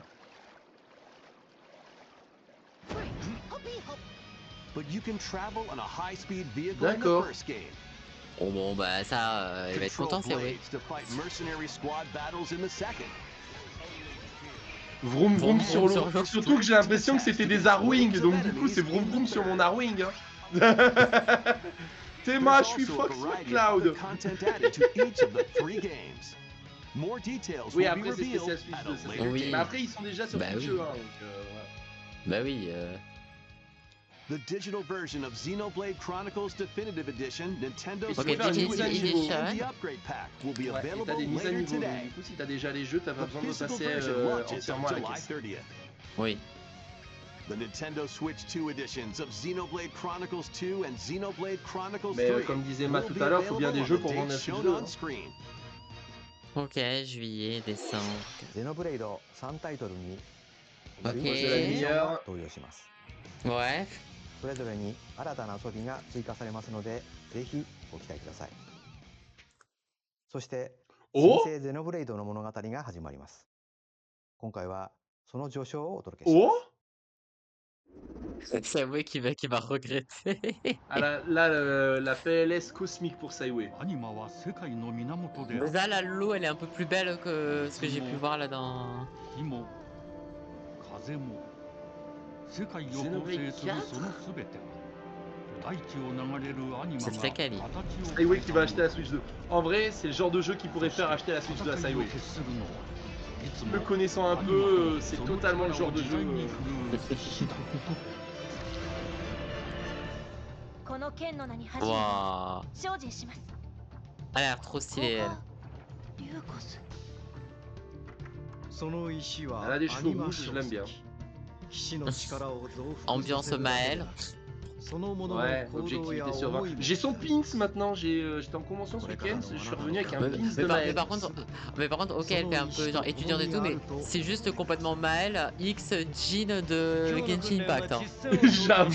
But you can travel on a high-speed vehicle in the D'accord. first game. Oh bon, bah ça, il va être Control content, c'est oui. blades to fight mercenary squad battles in the second. Vroom vroom Vroom sur vroom l'eau. sur l'eau. Surtout que j'ai l'impression que c'était des Arwing, donc du coup c'est vroom vroom sur mon Arwing. Hein. Théma, je There's suis also a Fox variety of other McCloud. content added to each of the 3 games. More details Oui, will be après c'est revealed spécial Switch at 2. a ça, later c'est- Oui. date. Mais après ils sont déjà sur Bah Switch oui. 1, donc voilà. Bah oui. The digital version of Xenoblade Chronicles Definitive Edition, Nintendo Ok, Switch faire 2 une mise à Edition, niveau. and the upgrade pack will be Ouais, et available t'as des mises à later niveau, donc today. du coup si t'as déjà les jeux, t'as pas The besoin de physical passer version launches entièrement on à la July caisse. 30th. Oui. The Nintendo Switch 2 editions of Xenoblade Chronicles 2 and Xenoblade Chronicles Mais 3 comme disait Matt will tout be à l'heure, faut bien available des on jeux the pour vendre date la Switch shown 2. on hein. screen. Ok, juillet, décembre. ゼノブレイド3タイトルに Ok. 追加C'est la ミッションが meilleure. 登場します。 Ouais. それぞれに新たな遊びが追加されますので、ぜひご期待ください。そして、お新生ゼノブレイドの物語が始まります。今回はその序章をお届けしま Oh, す。 C'est oui qui va regretter. ah, la PLS cosmique pour Saiway. Déjà, la Lolo, elle est un peu plus belle que ce que j'ai pu voir là dans. Xenoblade 4. C'est très quali. Saiway qui va acheter la Switch 2. En vrai, c'est le genre de jeu qui pourrait faire acheter la Switch 2 à Saiway. Me connaissant un peu, c'est totalement le genre de jeu. この剣の名に恥じぬ Waouh. 精進します。 Elle a l'air trop stylée, elle. リューコス。その石 Elle は a des cheveux rouges, je l'aime bien. 騎士の力を増幅 Ambiance させるだけ Maël. だ。そのものの Ouais, 行動や objectivité sur 20. 思いも J'ai son pins maintenant, j'étais en convention ce week-end, je suis revenu avec un Mais, pins mais de par, Maël. mais par contre, ok, elle fait un peu genre étudiante et tout, mais c'est juste complètement Maël X Jean de Genshin Impact. Hein. J'avoue.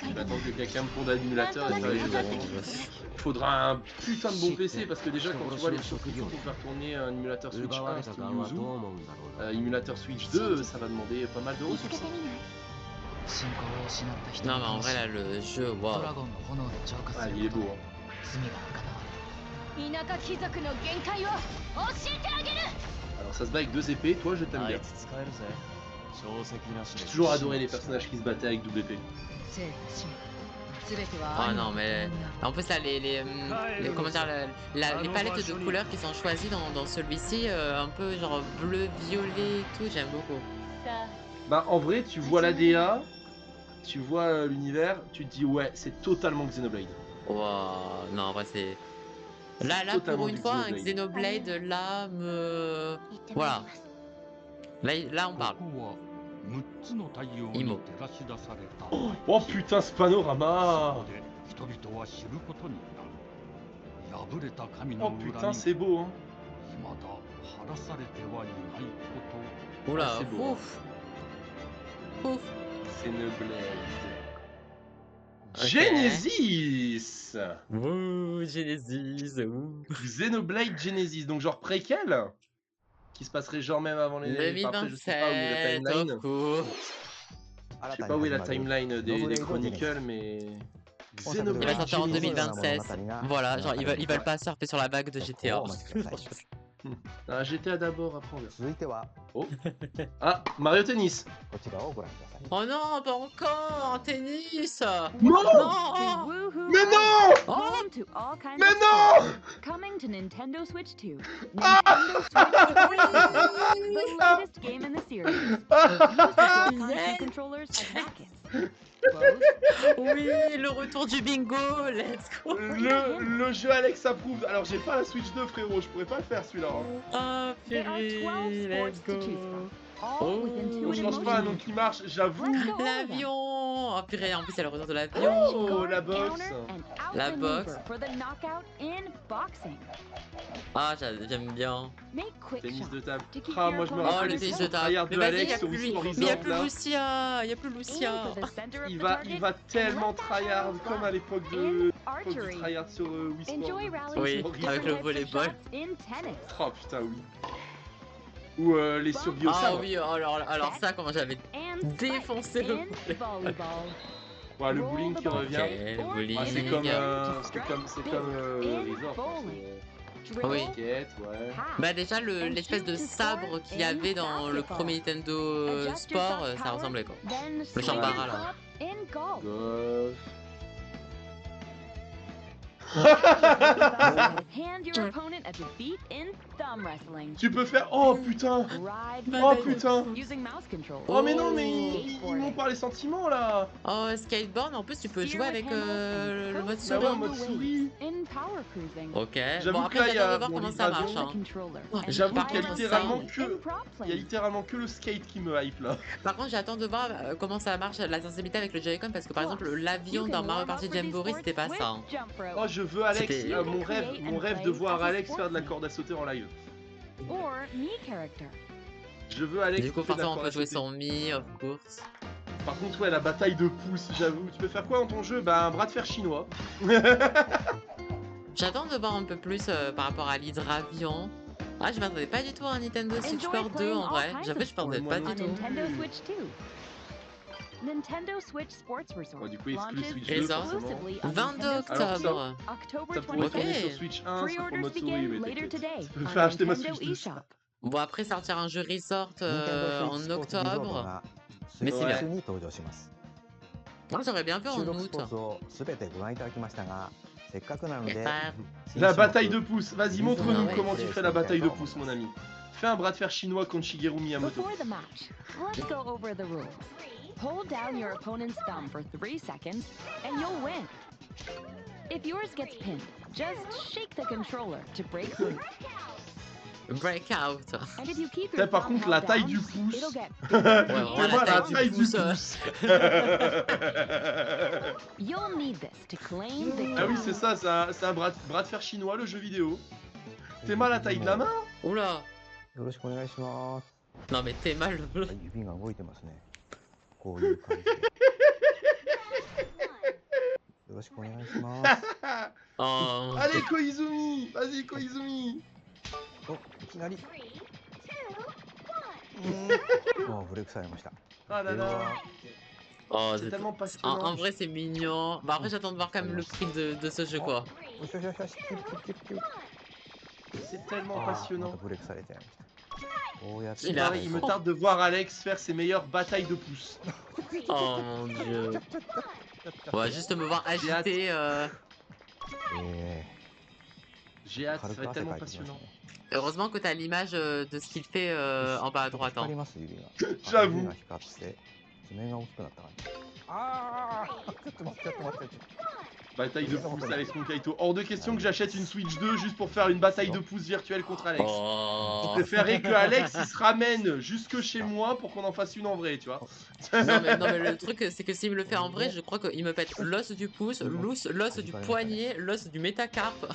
Je vais attendre que quelqu'un me fonde un émulateur et faire les jeux graphiques. Faudra un putain de bon PC parce que déjà quand tu vois les choses qu'il faut pour faire tourner un émulateur Switch 1 style Yuzu, émulateur Switch 2, ça va demander pas mal de 見つけ ressources. てみない？ 信仰を失った人 Non, の mais en 魂 vrai, là, le jeu, ド waouh. ラゴンの炎で浄化 Ah, す il る est こと beau. で Hein. 罪が贖われる。田舎貴族の限界を教えてあげる。 Alors ça se bat avec 2 épées, toi je t'aime bien. J'ai toujours adoré les personnages qui se battaient avec double épée. Oh non, mais en plus là, comment dire, les palettes de couleurs qui sont choisies dans celui-ci, un peu genre bleu, violet et tout, j'aime beaucoup. Bah en vrai, tu vois la DA, tu vois l'univers, tu te dis ouais, c'est totalement Xenoblade. Wow, non, en vrai c'est... Là totalement pour une du fois, un Xenoblade. Xenoblade, là, me... Voilà. Là, on parle. Imo. Oh putain, ce panorama! Oh putain, c'est beau, hein. Oula, c'est beau, ouf. Ouf. Xenoblade. Ok. Genesis! Ouh, Genesis, ouh. Xenoblade Genesis, donc genre préquel? Qui se passerait genre même avant les... Enfin, après, je sais pas où est la 2027, timeline. of course. Je sais pas où est la timeline des Chronicles, mais... Il va Xenoblade sortir en Genesis. 2026. Voilà, genre ils veulent pas surfer sur la vague de GTA. Ah, GTA d'abord, après on verra. 続いては Oh. Ah, Mario Tennis. こちらをご覧ください Oh non, pas encore, tennis. Non! Non. Mais non! Home to all kinds Mais of non! sports. Coming to Nintendo Switch 2. Ah! Nintendo Switch 2, the latest game in the series. Use the Joy-Con controllers as rackets. Close. Oui, le retour du bingo, let's go. Le jeu Alex approuve. Alors j'ai pas la Switch 2 frérot, je pourrais pas le faire celui-là. Ah There are 12 purée, let's sports to choose go. from. All with Oh. On intuitive change pas, motion. donc il marche, j'avoue. Let's go over them. L'avion. Oh purée, en plus il y a le retour de l'avion. Oh, la boxe. La boxe. For the knockout in boxing. Ah, j'aime bien. Make quick Tennis shots de table. to keep Ah, your moi je me opponent Oh, rappelle le on tennis his de toes. table. tryhard Mais de vas-y, Alex y'a sur plus lui. Wii Mais Resort y'a plus là. Lucia. Y'a plus Lucia. Aim for the center of Il the va, target il va and tellement let that tryhard arrow comme fly. à l'époque In du archery. tryhard sur Wii Sport. Enjoy rallies Oui, with avec le different types of volleyball. shots in tennis. Oh putain oui. Ou les survie au Ah sabre. oui, alors ça, comment j'avais And défoncé le in boulet. volleyball. Ouais, le Roll bowling the qui ball revient. Ok, le or bowling. Ah, c'est in comme, the air c'est to comme, strike c'est big. comme In Resort. bowling. C'est Oui. basket, ouais. Pass. Bah déjà, And l'espèce de shoot to sabre score qu'il y in avait dans le basketball. premier Nintendo Adjust your Sport, shot ça power, ressemblait quoi. then Le swing Chambara your là. club in golf. Golf. Hand your opponent a defeat in thumb wrestling. Tu peux faire. Oh putain. Ride Oh the putain. boat using mouse control. Oh mais non, mais ils m'ont Skateboarding. pas les sentiments là. Oh, skateboard, en plus tu peux Steer jouer with avec handles le and mode coast Bah ouais, souris. en mode along the souris. waves in power cruising. Ok, J'avoue bon que là, après il y j'attends a de voir bon, comment ça marche. l'hydravion. Hein. The controller Oh, and J'avoue par qu'il y a contre, littéralement in que. prop Il y a playing. littéralement que le skate qui me hype là. Par contre, j'attends de voir comment ça marche la sensibilité avec le Joy-Con parce que par exemple l'avion You dans can Mario warm Party up for these Jamboree c'était pas sports ça. Hein. with jump rope. Oh, je veux Alex. C'était- Mon rêve de voir Alex faire de la corde à sauter en live. Or me character. Je veux Alex Du coup, qui fait de la forcément on corde peut à jouer sauter. son Mi, of course. Par contre, ouais, la bataille de pouces, j'avoue. Tu peux faire quoi dans ton jeu? Bah, un bras de fer chinois. J'attends de voir un peu plus par rapport à l'hydravion. Ah, je m'attendais pas du tout à un Nintendo Switch Enjoy Sport 2 playing en all vrai. kinds J'avoue, of je pensais sports pas on du on tout. Nintendo Switch 2. Nintendo Switch Sports Resort Ouais, du coup, exclu launches Switch 2, Resort. forcément. exclusively on 22 Nintendo Switch Alors, ça- octobre. October Ça pourrait tourner 25th. sur Switch 1, ça pour Pre-orders mode souris, begin mais later t'inquiète. today Je peux on faire acheter ma Nintendo Switch 2. eShop. Bon, après sortir un jeu Resort 任天堂 en スイッチスポーツリゾート octobre. が Mais 水 c'est 月 bien. に登場します Moi, j'aurais bien vu 収 en 録ス août. ポーツを全てご覧いただきましたがせっかくなので Bah, 新 La 種 bataille de 目 pouces. Vas-y, Ouais, montre-nous ouais. comment tu fais la bataille de pouces, mon ami. Fais un bras de fer chinois contre Shigeru Miyamoto. Before the match, let's go over the rules. Hold down your opponent's thumb for 3 seconds, and you'll win. If yours gets pinned, just shake the controller to break loose. breakout. And if you keep Putain, your par thumb contre, la held taille down, du pouce. it'll get Ouais, bigger. vraiment, Fais-moi la taille du pouce. pouce. You'll need this to claim victory. Ah oui, c'est ça, c'est un bras de fer chinois, le jeu vidéo. T'es mal à la taille de la main? Oula. よろしくお願いします Non, mais t'es mal. はい指が動いてますねこういう感じでよろしくお願いします Oh. Allez, Koizumi. Vas-y, Koizumi. おいきなりもうブレイクされました Ah là で là. は Oh, C'est c'est- tellement en passionnant. vrai, c'est mignon. Bah, après, j'attends de voir quand même le prix de ce jeu, quoi. よしよしよしよしキュッキュッキュッキュッ C'est tellement あーま passionnant. たブレイクされちゃいましたやつ Il a- Pareil, il me tarde de voir Alex faire ses meilleures batailles de pouces. Oh mon dieu. On va juste me voir J'ai hâte. agiter. J'ai hâte, ça va être tellement passionnant. Heureusement que t'as l'image de ce qu'il fait en bas à droite. Hein. J'avoue. 爪が大きくなった感じ。ああ、ちょっと待って、ちょっと待って。 Bataille de pouces Alex Monkaito. Hors de question que j'achète une Switch 2 juste pour faire une bataille de pouces virtuelle contre Alex. Je préférerais que Alex il se ramène jusque chez moi pour qu'on en fasse une en vrai, tu vois. non, mais le truc c'est que s'il me le fait en vrai, je crois qu'il me pète l'os du pouce, l'os du poignet, l'os du métacarpe.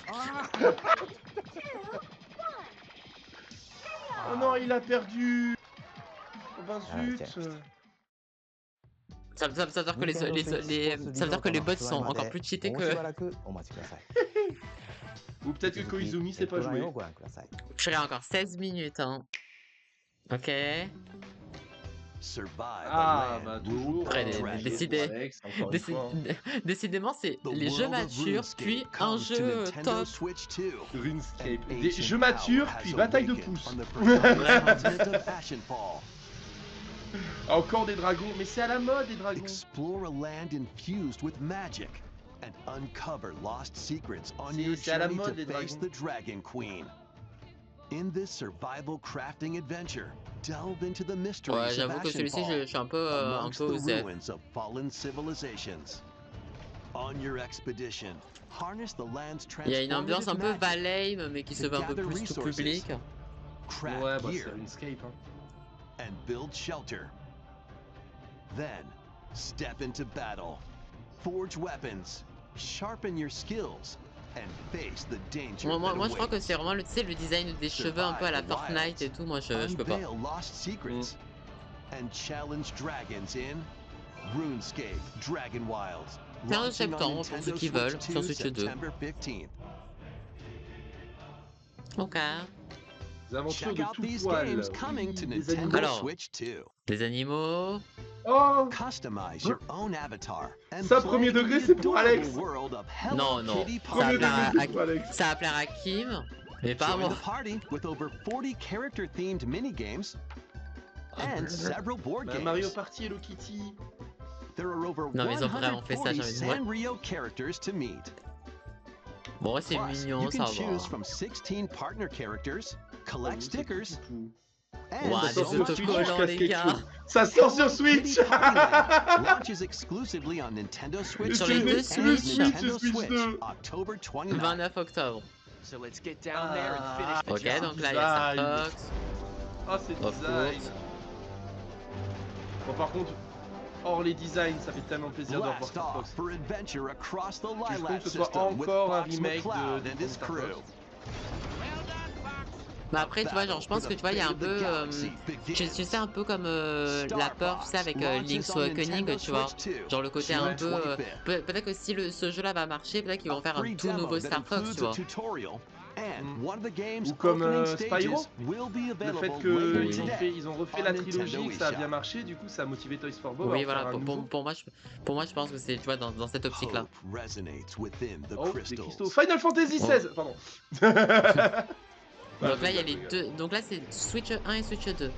Oh non, il a perdu. Oh ben zut. Ça veut dire que ça veut dire que les bots sont encore plus cheatés que. Ou peut-être que Koizumi sait pas jouer. Je serai encore 16 minutes. Hein. Ok. Ah bah toujours. Décidément, c'est les jeux matures, puis un jeu top. RuneScape. Des jeux matures, puis bataille de pouces. Encore des dragons, mais c'est à la mode les dragons. Explore a land infused with magic and uncover lost secrets on your C'est à la journey mode to les face dragons. the Dragon Queen. In this survival crafting adventure, delve into the Ouais, mysteries of j'avoue que celui-ci, je suis un peu amongst the osé. ruins of fallen civilizations. On your expedition, harness the land's Il y a une ambiance un peu transformative magic Valheim, mais qui se veut un peu plus tout public. craft Ouais, bah gear, c'est RuneScape. Hein. and build shelter. Then, step into battle. Forge weapons, sharpen your skills, and face the danger Moi that je crois que awaits. c'est vraiment le, tu sais, le design des cheveux un peu à la Fortnite et tout. Moi, je peux pas. Unveil lost secrets and challenge dragons in RuneScape Dragon Wilds. 15 Launching on septembre pour Nintendo ceux qui Switch veulent, 2, sur Switch 2. September 15th. Ok. Des aventures Check de out tout these poil. games coming to Des Nintendo animaux. Alors. Switch 2. Des animaux. Oh. Customize your own avatar and Ça, play premier in degré, the c'est pour adorable Alex. world of Hello Non, non. Kitty Ça va Premier plaire degré, à, c'est pour Alex. ça va plaire à Kim, mais pas à Join moi. the party with over 40 character-themed minigames and several board Bah, games. Mario Party Hello Kitty. There are over Non, mais ils ont vraiment fait ça, 140 j'ai envie de dire. Sanrio characters to meet. Bon, ouais, c'est Plus, mignon, you ça can va. choose from 16 partner characters, collect stickers, and Ouah, Ça sort des sur so much Switch, more. autocollants, je casse les quelque gars. chose. Ça sort sur Switch. Kitty Partyland launches exclusively on Nintendo Switch Sur 2 les deux and Switch. Nintendo Switch Switch, 2. October 29th. 29 octobre. So let's get down there and finish the Ok, job. donc là, il y a Design. Star Fox. Oh, c'est Of design. course. Bon, par contre, hors les designs, ça fait tellement plaisir de revoir Blast Star off Fox. for adventure across the Je trouve Lilac que ce soit system with encore un Fox remake McCloud de and his Star crew. Fox. Mais après, tu vois, genre, je pense que tu vois, il y a un peu. Tu sais, un peu comme la peur, tu sais, avec Link's Awakening, tu vois. Genre le côté un peu. Peut-être que si ce jeu-là va marcher, peut-être qu'ils vont faire un tout nouveau Star Fox, tu vois. Ou comme Spyro, le fait qu'ils ont refait la trilogie, que ça a bien marché, du coup ça a motivé Toys for Bob. Oui, à en voilà, faire un nouveau. pour moi, je pense que c'est, tu vois, dans cette optique-là. Oh, des cristaux. Final Fantasy XVI, pardon. Donc là, il y a les deux. Donc là, c'est Switch 1 et Switch 2.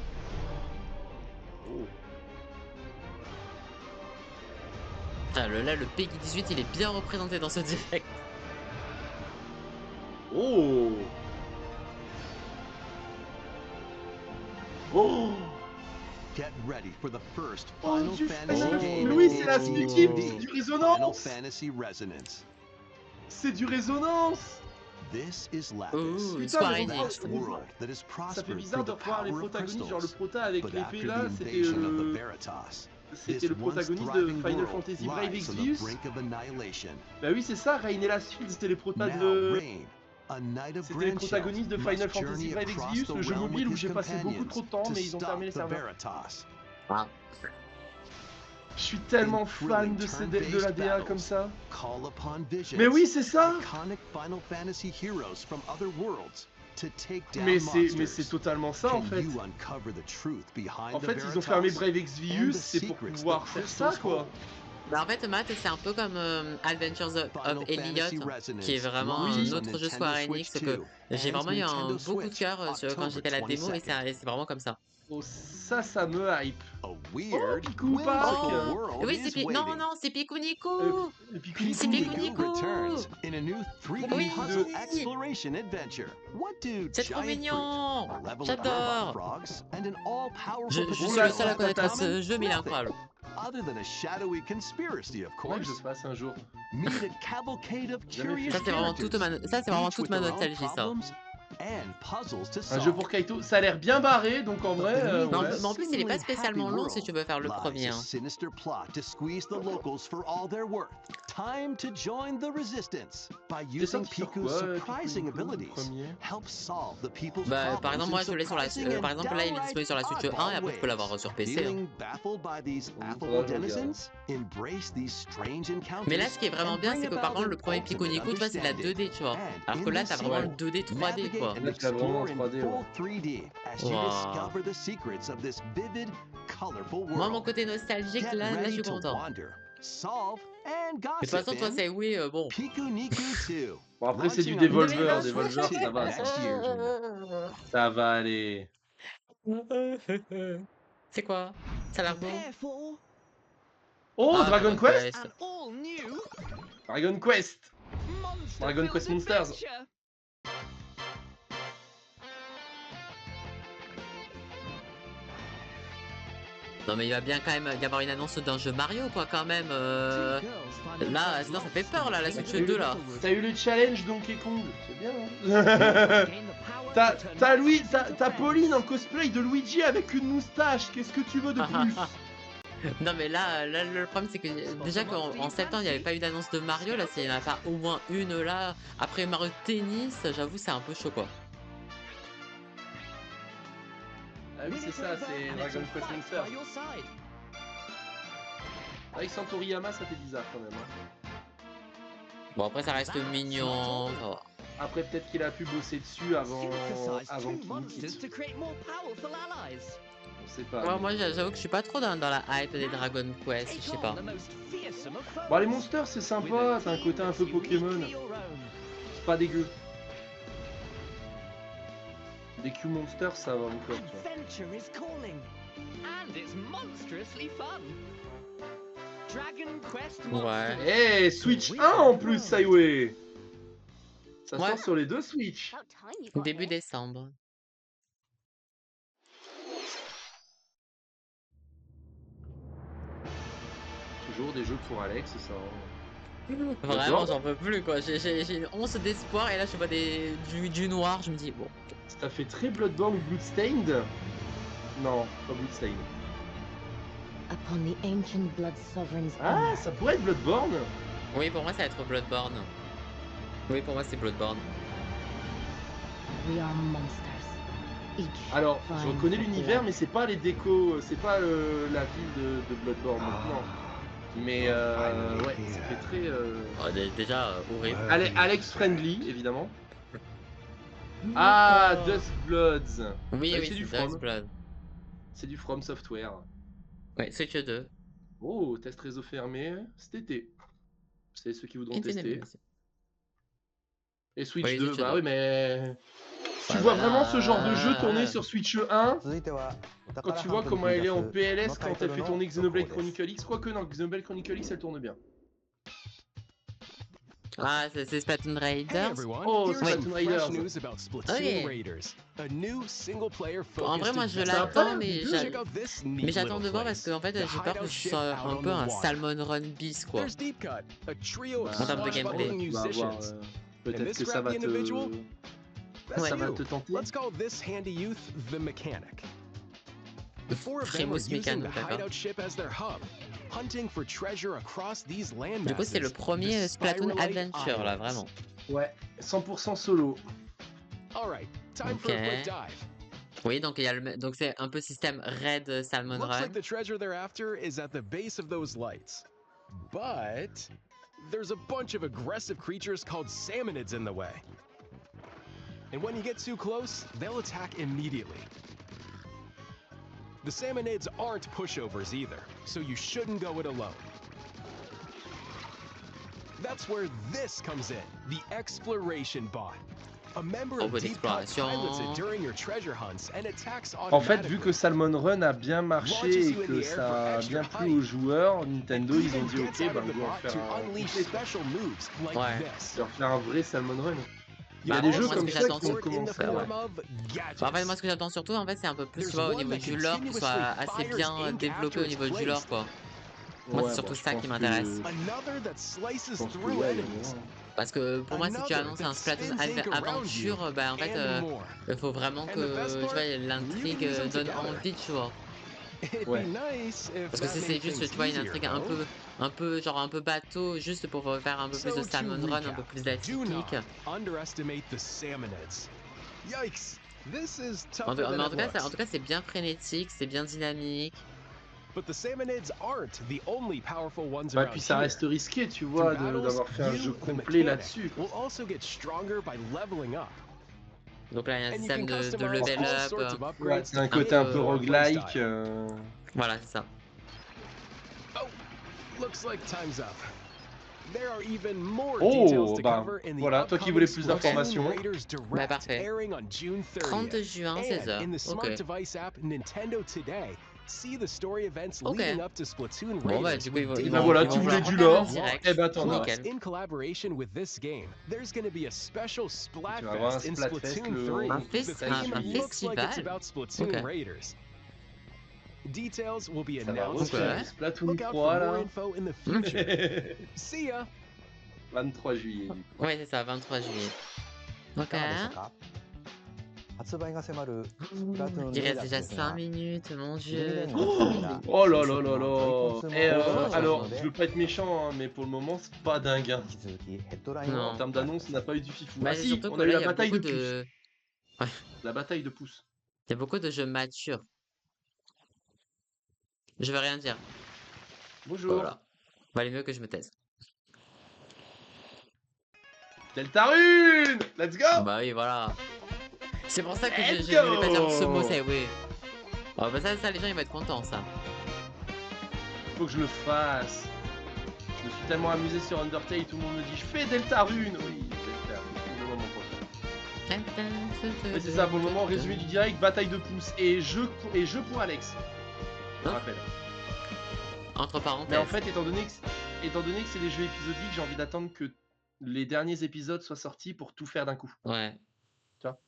Oh. Putain, là, le Peggy 18, il est bien représenté dans ce direct. Oh. Oh. Get ready for the first Oh, Final du Fantasy Final game. Louis, c'est la Switch, c'est du Final résonance. Fantasy Resonance. C'est du résonance. This is Ouh, Lapis, Putain, Square mais a bon, Enix. vast world that is Ça fait prospered bizarre through de the revoir les power of protagonistes, genre le crystals. prota avec But l'épée after là, the c'était invasion of the Veritas, le protagoniste de Final Fantasy Brave lies on the Exvius. brink of annihilation. Bah oui, c'est ça, Rain et la suite, c'était les protas Now de. Rain, a knight of C'était les Grandcheld, protagonistes de Final must Fantasy journey Brave across Exvius, the le jeu realm mobile with où his j'ai passé beaucoup trop de temps, companions mais ils ont to fermé les stop the serveurs. Veritas. Ah. Je suis tellement In fan de, thrilling de la turn-based DA comme battles, ça. Call upon visions, Mais oui, c'est ça. iconic Final Fantasy heroes from other worlds to take down Mais c'est monsters. totalement ça en Can fait. you uncover the truth behind En the fait, ils ont Veritas fermé Brave and Exvius, the c'est pour secrets pouvoir that faire ça crystals quoi. hold? Bah, en fait, Matt, c'est un peu comme Adventures of Final Elliot, Fantasy qui est Resonance vraiment launches un on autre jeu Nintendo Square Switch Enix que 2 j'ai and vraiment eu un Nintendo beau coup de Switch, cœur quand j'ai October fait la démo et 22nd. c'est vraiment comme ça. Oh, ça me hype. A Oh, weird, Picou whimsical Park. world Oui, is non, waiting. non, c'est Piku Niku. Piku C'est Niku. Piku Niku Niku. returns in a new 3D Oui. puzzle exploration adventure. What do C'est trop giant mignon. fruit, level up J'adore. frogs, and an all-powerful Je suis Oula, le seul à connaître protagonist ce jeu, mais il est nothing, incroyable. other than a shadowy conspiracy, of Faudrait que course. je se fasse un jour. Meet a cavalcade of Jamais curious fait. Ça, c'est vraiment toute characters, each with ma their own nostalgie, ça. problems and puzzles to Un solve. jeu pour Kaito, ça a l'air bien barré, donc en vrai, Mais ouais. en plus, il est pas spécialement long si World tu veux faire le lies premier. a Hein. sinister plot to squeeze the locals for all they're worth. Time to join the resistance by C'est using sorti sur Piku's quoi, surprising Piku Niku, le abilities. premier Help solve the people's Bah, par exemple, problems moi, in je l'ai sur la. surprising Par and exemple, là, il est disponible sur la Switch 1 et downright après, tu peux l'avoir ways. sur PC. Hein. Feeling baffled by these affable faudra que je denizens? Embrace these strange encounters. Mais là, ce qui est vraiment and bien, bring c'est que par about contre, an le premier Piku ultimate Niku, tu vois, c'est la understanding. 2D, tu vois. And Alors in que là, this t'as vraiment le sequel, 2D 3D, navigate quoi. and Là, tu l'as vraiment en explore in 3D, full ouais. 3D as you Wow. discover the secrets of this vivid, colorful Moi, mon world. côté nostalgique, Get là, je ready suis to content. wander, solve, and Mais de toute gossip façon, toi, in c'est oui, bon. Piku Niku 2. Bon, après, c'est du Launching on Devolver. Nintendo Devolver, Switch ça va, 2 ça. next year. Ça va aller. C'est quoi? Ça a l'air beau. Prepare for Oh, Ah, Dragon Quest an all-new Dragon Quest Dragon monster-filled Quest Monsters. adventure. Non, mais il va bien quand même y avoir une annonce d'un jeu Mario, quoi, quand même. Là, sinon, ça fait peur, là, la Switch 2, là. T'as eu le challenge Donkey Kong, c'est bien, hein. T'as Pauline en cosplay de Luigi avec une moustache, qu'est-ce que tu veux de plus? Non, mais là, le problème, c'est que déjà qu'en septembre, il n'y avait pas eu d'annonce de Mario. Là, s'il n'y en a pas au moins une, là, après Mario Tennis, j'avoue, c'est un peu chaud, quoi. Ah oui, c'est ça, c'est Dragon Quest Monsters. Avec Santoriyama, ça fait bizarre quand même. Hein. Bon, après, ça reste mignon. Ça va. Après, peut-être qu'il a pu bosser dessus avant qu'il quitte. On sait pas. Ouais, moi, j'avoue que je suis pas trop dans la hype des Dragon Quest, je sais pas. Bon, les monsters, c'est sympa, t'as un côté un peu Pokémon. C'est pas dégueu. Des Q-Monsters, ça va encore, tu vois. Ouais. Eh, Switch 1 en plus, Saiway. Ça Ouais. sort sur les deux Switch. Début décembre. Toujours des jeux pour Alex, ça. Vraiment, j'en peux plus, quoi. J'ai une once d'espoir et là, je vois du noir, je me dis, bon. Ça fait très Bloodborne ou Bloodstained. Non, pas Bloodstained. Upon the ancient blood sovereign's Ah, ça pourrait être Bloodborne. Oui, pour moi, ça va être Bloodborne. Oui, pour moi, c'est Bloodborne. We are monsters. Each Alors, je vying reconnais for l'univers, blood. mais c'est pas les décos, c'est pas la ville de Bloodborne, non. Mais ouais, ça fait très... Déjà, horrible. Alex Friendly, évidemment. Ah, Duskbloods. Oui, Ah, oui, c'est du c'est From. Duskblood. C'est du From Software. Ouais, Switch 2. Oh, test réseau fermé, cet été. C'est ceux qui voudront tester. Et Switch Oui, 2, Switch bah 2. oui, mais... Tu Bah vois voilà. vraiment ce genre de jeu tourner sur Switch 1 続いてはおquand 宝 tu ハ vois ントに comment 繰り elle est 出 en す PLS このタ quand イト elle ル fait の tourner 続 Xenoblade 報です Chronicle X. Quoique non, Xenoblade Chronicle X elle tourne bien. Ah, c'est Splatoon Hey Raiders. everyone, Oh, here's Splatoon some Raiders. fresh news about Splatoon Ok. Raiders, a new single-player En vrai, focused moi, je adventure. l'attends, mais Check out this neat j'attends de little voir parce place. qu'en fait, The j'ai peur que hideout ce ship soit out un on peu the un water. Salmon Run bis, quoi. There's Deep Cut, a trio of En termes de gameplay. swashbuckling Tu vas avoir, musicians. peut-être And this que ça va scrappy individual? te... That's Ça va you. te tenter. Let's call this handy youth the mechanic. The four of them are Primus using the Mécano, d'accord. hideout ship as their hub, hunting for treasure across these land Du coup, c'est le masses, premier the Splatoon Spiralite Adventure, là, Islands. vraiment. Ouais, 100% solo. Alright, time for a Ok. quick dive. Oui, donc il y a donc c'est un peu système Raid Salmon Looks Run. like the treasure they're after is at the base of those lights. But there's a bunch of aggressive creatures called salmonids in the way. And when you get too close, they'll attack immediately. The salmonids aren't pushovers either, so you shouldn't go it alone. That's where this comes in, the exploration bot. A member Oh, of bah, Deep Cut l'exploration. pilots it during your treasure hunts and attacks En fait, vu que automatically. Salmon Run a bien marché et que ça a bien plu aux joueurs, Nintendo ils ont dit ok, bah on doit en faire un complet, quoi. Ouais. On doit faire un vrai Salmon Run. Il y Bah, a des moi, jeux ce que comme ça j'attends qui ont commencé. ouais. Bah, en fait, moi, ce que j'attends surtout, en fait, c'est un peu plus, tu vois, au niveau du lore, qu'il soit assez bien développé au niveau du lore, quoi. Moi, c'est surtout ça qui m'intéresse. Parce que pour moi, si tu annonces un Splatoon Aventure, bah en fait, il faut vraiment que tu vois, l'intrigue donne envie, tu vois. Ouais. Parce que si c'est juste, tu vois, une intrigue un peu, genre un peu bateau, juste pour faire un peu plus de Salmon Run, un peu plus d'atypique. En tout cas, c'est bien frénétique, c'est bien dynamique. Ouais, puis ça reste risqué, tu vois, d'avoir fait un jeu complet là-dessus. Donc là, il y a un système de level up. Ouais, c'est un côté un peu roguelike. Voilà, c'est ça. Oh, bah voilà, toi qui voulais plus d'informations. Bah parfait. 30 juin, 16h. Ok. Ok. Bon bah du coup ils bah vont voilà, tu voulais du lore. Eh bah t'en as. nickel. In collaboration with this game, there's going to be a special Tu vas avoir un Splatfest in Splatfest Splatoon le 3 Un that even looks like it's festival. about Splatoon Ok. Raiders. Details will be Ça va announced refaire soon. Splatoon Look out 3 for là. more info in the future. See ya. 23 juillet. Ouais, c'est ça, 23 juillet. い Ok. かがでしたか発売が迫るスプラトゥーン Il 2 reste だ déjà ですが 5 minutes, mon イルミ dieu. ネームがついた Oh là 新 là 色 là のジョイコン là. 数も Et 登場します alors, の je で veux pas être méchant, hein, mais pour le moment, c'est pas dingue. Hein. 引き続きヘッドライン Non. を En termes d'annonce, on n'a pas eu du fifou. Bah, Ah c'est si, surtout on que a eu là, la il y a bataille de beaucoup pouces. de... Ouais, La bataille de pouces. il y a beaucoup de jeux matures. Je veux rien dire. Bonjour. Voilà. Valait mieux que je me taise. Deltarune. Let's go. Bah oui, voilà. C'est pour ça que Let's je voulais pas dire go. ce mot, c'est oui. Oh bah ça, les gens ils vont être contents, ça. Faut que je le fasse. Je me suis tellement amusé sur Undertale, tout le monde me dit je fais Deltarune. Oui, je vais le faire. C'est le moment pour le faire. Mais c'est ça, pour le moment, résumé du direct, bataille de pouces et jeu pour Alex. Je me rappelle. Entre parenthèses. Mais en fait, étant donné que c'est des jeux épisodiques, j'ai envie d'attendre que les derniers épisodes soient sortis pour tout faire d'un coup. Ouais. Tu vois.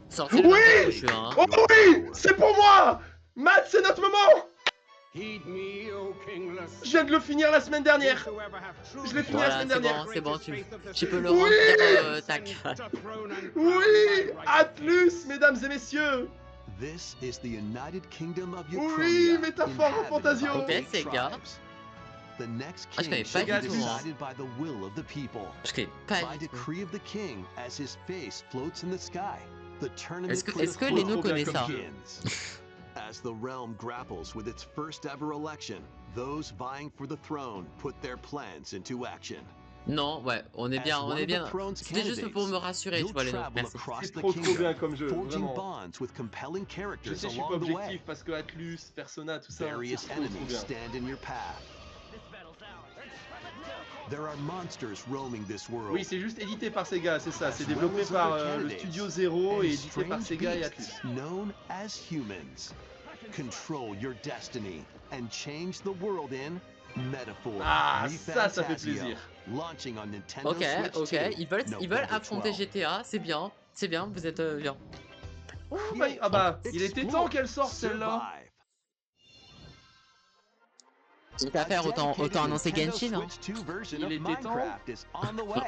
Sorti le 21 juin. Oh oui, c'est pour moi. Matt, c'est notre moment. Je viens de le finir la semaine dernière. Je l'ai fini la Voilà, semaine c'est dernière. bon, c'est bon, tu peux le Oui. remplir ta carte. Oui, Atlus, mesdames et messieurs. This is the United Kingdom of Oui, Uchronia, métaphore inhabited Fantasio. by Ok, great c'est gars. tribes. The next Ah, je connais king pas shall be du tout, hein. decided by the will of the people. Je connais pas By du tout. decree of the king, as his face floats in the sky, the tournament Est-ce que for the Leno throne connaît ça? begins. As the realm grapples with its first ever election, those vying for the throne put their plans into action. Non, ouais, on est bien, As on one est of bien. the throne's C'était juste pour me rassurer, tu You'll vois, les noms. travel Merci. across C'est the trop kingdom, bien comme jeu, forging vraiment. bonds with compelling Je characters sais, je suis pas along the way. objectif parce que Atlus, Persona, tout ça, Various c'est trop enemies bien. stand in your path. There are monsters roaming this world. Oui, c'est juste édité par Sega, c'est ça. C'est as well développé as par other le candidates, studio Zero and et édité par strange Sega et Atlus. beasts known as humans. Control your destiny and change the world in Metaphor. Ah, ça fait ReFantasio, plaisir. launching on Nintendo Ok, Switch ok, 2, ils veulent November affronter 12. GTA, c'est bien, vous êtes bien. Oh, ah bah, il était temps qu'elle sorte celle-là. Survive. Tant qu'à faire, autant annoncer Genshin, hein. Il était temps.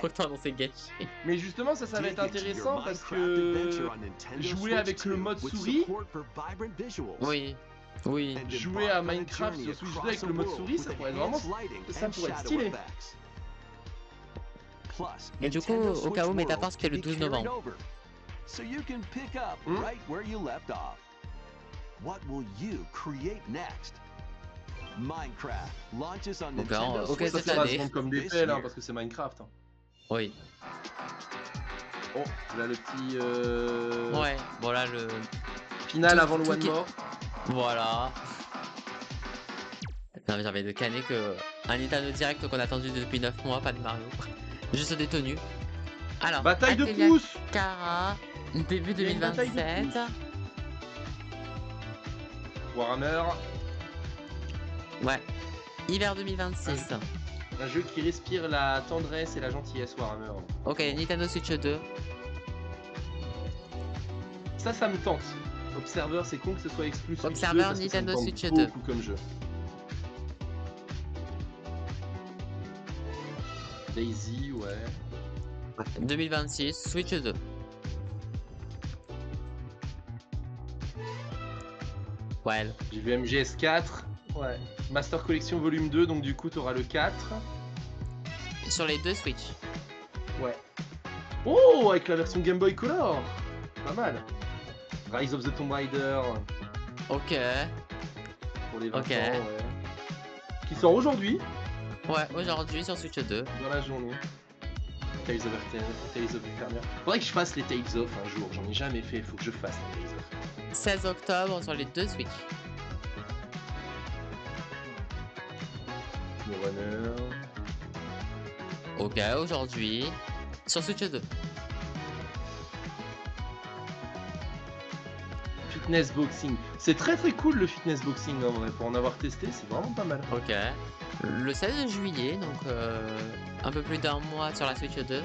Autant annoncer Genshin. Mais justement, ça va être intéressant parce que jouer avec le mode souris, oui, jouer à Minecraft sur Switch 2 avec le mode souris, ça pourrait être vraiment, ça pourrait être stylé. Et du coup, au cas où, Metaforce c'était le 12 novembre. So you can pick up right where you left off. What will you create next? Minecraft launches on Nintendo ok, Switch cette Ça va se année. vendre comme des this pelles, hein, year. parce que c'est Minecraft. Hein. Oui. Oh, là le petit Ouais, voilà le. final Tout- avant le tout One qui- More. Voilà. Non, mais j'avais de canner que Un Nintendo Direct qu'on a attendu depuis 9 mois, pas de Mario. Juste des tenues. Alors, Bataille de Atelier pouces. Cara, début Il y a une bataille de 2027. Warhammer, Ouais. Hiver 2026. un jeu qui respire la tendresse et la gentillesse Warhammer. Ok, Nintendo Switch 2. Ça me tente. Observer, c'est con que ce soit exclu Switch 2 Observer, parce que ça me Nintendo tente Switch 2. beaucoup comme jeu. Daisy, ouais. 2026, Switch 2. Ouais. J'ai vu MGS 4. Ouais. Master Collection Volume 2, donc du coup t'auras le 4. Sur les deux Switch. Ouais. Oh, avec la version Game Boy Color. Pas mal. Rise of the Tomb Raider Ok. pour les 20 Ok. ans, ouais. Qui sort aujourd'hui, Ouais, aujourd'hui sur Switch 2. dans la journée. Tales of Eternia. Faudrait que je fasse les Tales of un jour, j'en ai jamais fait, faut que je fasse les Tales of. 16 octobre sur les deux Switch. Le Runner. Ok, aujourd'hui sur Switch 2. Fitness Boxing. C'est très cool le Fitness Boxing en vrai, pour en avoir testé, c'est vraiment pas mal. Ok. Le 16 juillet, donc un peu plus d'un mois sur la Switch 2.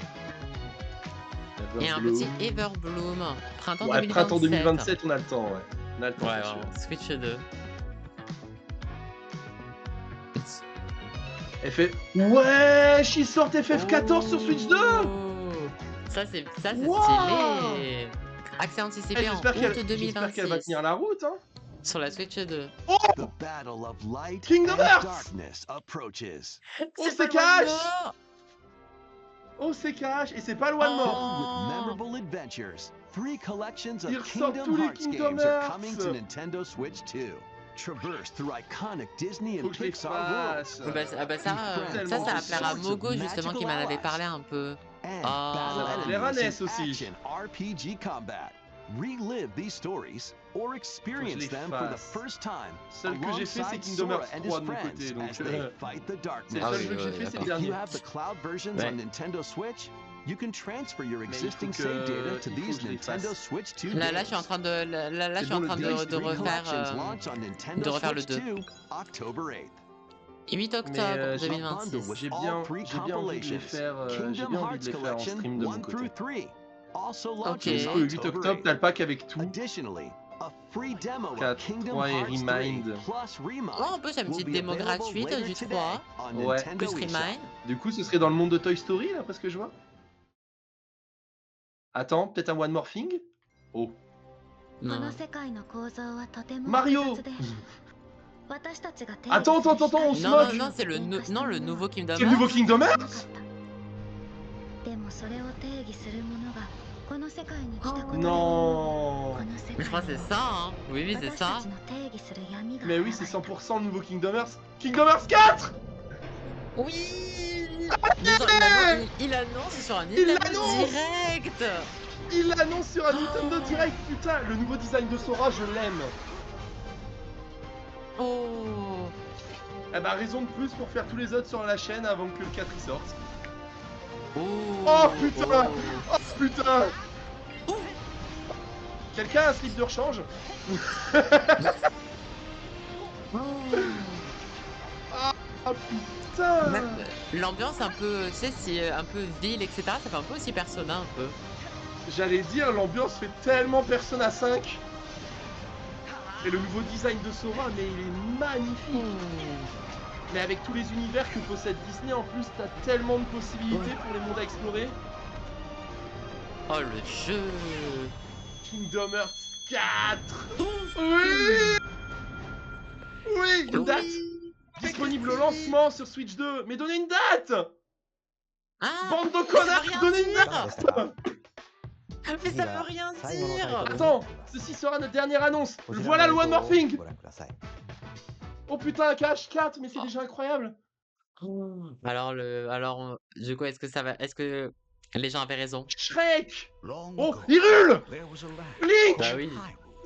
Et un petit Everbloom. Printemps Ouais, 2027. printemps 2027, on a le temps, ouais. On a le temps. Ouais, bien sûr. vraiment, Switch 2. Wesh, ils sortent FF14 sur Switch 2. Ça c'est Wow. stylé. Accès anticipé en août J'espère qu'elle va 2026 tenir la route, hein. sur la Switch 2. The battle of light Kingdom and Hearts. darkness approaches. Oh, C'est c'est pas le cash. Wonder. Oh, c'est cash. Et c'est pas le One More. Oh. With memorable adventures, 3 collections Ils of ressortent Kingdom tous les Hearts Kingdom games are Hearts. coming to Nintendo Switch 2. Traverse through iconic Disney Faut and que je les Pixar fasse. worlds. Ça va tellement plaire à sorts of Mogo justement qui m'en magical avait parlé un peu. And Ah. battle Ça va plaire à enemies Ness in aussi. action RPG combat. Relive these stories or experience les them for the fasse. first time Seul que j'ai fait, c'est alongside Kingdom Sora Hearts and 3 his de mon friends côté, donc as they fight the c'est darkness. le Ah seul oui, jeu que j'ai oui, fait, c'est le d'accord. If you dernier. have the cloud versions Ouais. on Nintendo Switch, you can transfer your Mais il existing faut save que- data to il faut these que je les Nintendo fasse. Switch 2 Là, games. je suis en train de là, je C'est suis en bon, train le de, Dice de Three refaire collections launch on Nintendo de refaire le Switch 2. 2, October 8th. 8 Mais octobre j'ai- A bundle 2026. with J'ai all bien, 3 j'ai bien envie de les compilations. faire. J'ai Kingdom bien envie Hearts de les faire en Collection stream de mon 1 côté. through 3 also Ok. launches Jusqu'au 8 October octobre, 8th. t'as le pack avec tout. Additionally, a free demo of 4, Kingdom 3 et Hearts 3 Remind. plus Remind Oh, on peut faire une will petite be démo available gratuite later du today 3 on Ouais. Nintendo plus eShop. Remind. Du coup, ce serait dans le monde de Toy Story, là, parce que je vois. Attends, peut-être un One More Thing. Oh. Non. Mario. Attends, on se Non, moque. non, c'est le nouveau Kingdom C'est le nouveau Hearts. Kingdom Hearts. Non. Mais je crois que c'est ça, hein. Oui, c'est ça. Mais oui, c'est 100% le nouveau Kingdom Hearts. Kingdom Hearts 4. Oui. Allez. Il annonce sur un Il Nintendo l'annonce. Direct. Il l'annonce sur un Nintendo Direct. Putain, le nouveau design de Sora, je l'aime. Oh. Eh bah, raison de plus pour faire tous les autres sur la chaîne avant que le 4 y sorte. Oh. Oh putain. Oh. Oh putain. Quelqu'un a un slip de rechange? Ah putain. Même l'ambiance un peu, tu sais, c'est un peu ville, etc. Ça fait un peu aussi Persona un peu. J'allais dire, l'ambiance fait tellement Persona 5. Et le nouveau design de Sora, mais il est magnifique. Mais avec tous les univers que possède Disney, en plus, t'as tellement de possibilités pour les mondes à explorer. Oh le jeu. Kingdom Hearts 4. Oui. Oui, une date. Disponible au lancement sur Switch 2. Mais donnez une date. Ah, Bande de mais ça connards, veut rien donnez une dire. date. Mais ça veut rien dire. Attends, ceci sera notre dernière annonce. Voilà le One More Thing. Oh putain, un cash 4, mais c'est déjà incroyable. Alors, du coup, est-ce que les gens avaient raison? Shrek. Oh, Hyrule. Link. Bah oui.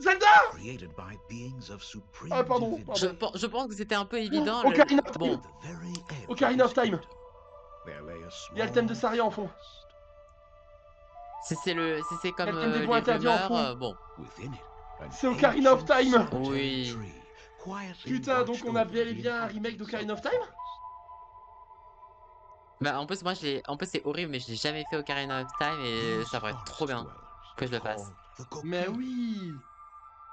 Zelda! created by beings of supreme Ah, pardon, divinity. Je pense que c'était un peu évident. Ocarina of Bon, Time! At the very edge Ocarina of his Time! kingdom, there lay a Il y a le thème de small Saria en fond. si c'est Il y comme a le thème des les voix interdites en rumeurs, fond. bon, within it, an C'est Ocarina of ancient Time! solitary oui. tree quietly Putain, donc watched on a over bel et the bien un remake d'Ocarina of Time? inhabitants Bah, en plus, moi, en plus, c'est horrible, mais je l'ai jamais fait Ocarina of Time et ça va être trop bien que je le fasse. Mais oui!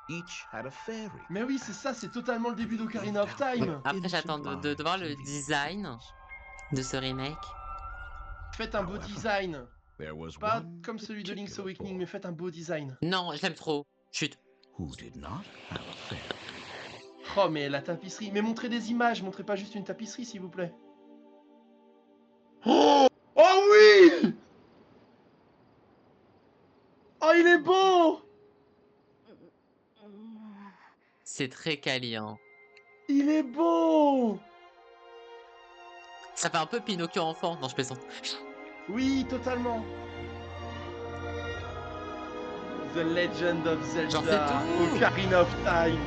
Each had a fairy. Mais oui, c'est ça, c'est totalement le début d'Ocarina of Time! Après, j'attends de voir le design de ce remake. Faites un beau design! There was Pas one comme celui de Link's particular Awakening, boy mais faites un beau design. Non, je l'aime trop. Chut. who did not have a fairy. Oh, mais la tapisserie. Mais montrez des images, montrez pas juste une tapisserie, s'il vous plaît. Oh! Oh oui! Oh, il est beau! C'est très quali, hein. Il est beau! Ça fait un peu Pinocchio enfant. Non, je plaisante. Oui, totalement. The Legend of J'en sais Zelda, tout. Ocarina of Time.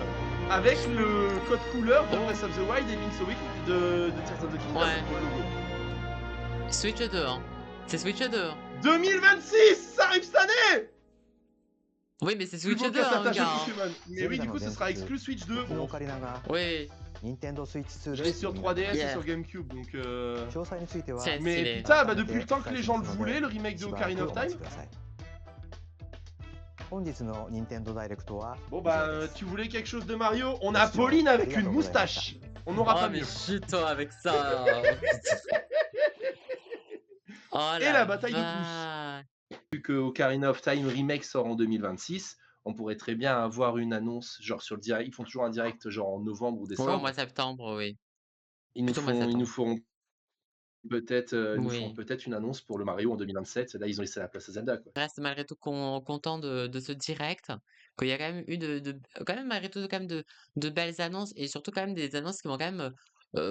Avec le code couleur de Breath of the Wild et Link's Awakening de Tears of the Kingdom. Ouais. pour le logo. Switch 2, hein. C'est Switch 2. 2026, ça arrive cette année! Oui, mais c'est Plus Switch beau 2, qu'à hein, s'attacher gars. au hein. Pokémon. Mais oui, du coup, ce sera exclu Switch 2. のオカリナが Oui. 任天堂スイッチ2 Je で l'ai sur 3DS et Yeah. sur GameCube, donc詳細については C'est Mais stylé. putain, bah depuis le temps que les gens le voulaient, le remake de しばら Ocarina く of お待ち Time. ください本日の任天堂ダイレクトは Bon 以 bah, 上です tu voulais quelque chose de Mario? On a Pauline avec une moustache. On n'aura Oh, pas mais mieux. chut-toi avec ça. Oh Et la bataille de tous. vache. Vu que Ocarina of Time Remake sort en 2026, on pourrait très bien avoir une annonce, genre sur le direct. Ils font toujours un direct genre en novembre ou Ouais, au décembre. mois de septembre, oui. Ils nous plutôt mois de ils nous septembre. feront peut-être Oui. une annonce pour le Mario en 2027. Là, ils ont laissé la place à Zelda, quoi. Je reste malgré tout content de ce direct, qu'il y a quand même eu quand même malgré tout quand même de belles annonces et surtout quand même des annonces qui m'ont quand même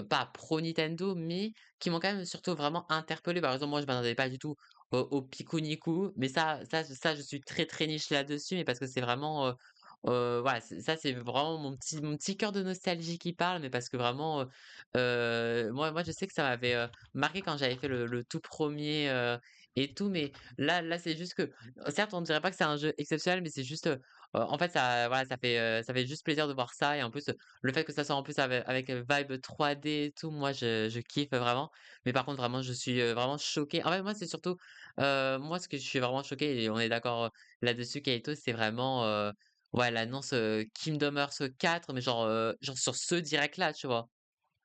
pas pro Nintendo, mais qui m'ont quand même surtout vraiment interpellé. Par exemple, moi, je m'attendais pas du tout au Piku Niku, mais ça, je suis très très niche là-dessus, mais parce que c'est vraiment voilà, c'est vraiment mon petit cœur de nostalgie qui parle, mais parce que vraiment, moi, je sais que ça m'avait marqué quand j'avais fait le tout premier et tout, mais là, c'est juste que, certes, on dirait pas que c'est un jeu exceptionnel, mais c'est juste, en fait, voilà, ça fait juste plaisir de voir ça et en plus, le fait que ça soit en plus avec vibe 3D et tout, moi, je kiffe vraiment. Mais par contre, vraiment, je suis vraiment choquée. En fait, moi, c'est surtout, moi, ce que je suis vraiment choquée, et on est d'accord là-dessus, Kaito, c'est vraiment, ouais, l'annonce Kingdom Hearts 4, mais genre sur ce direct-là, tu vois.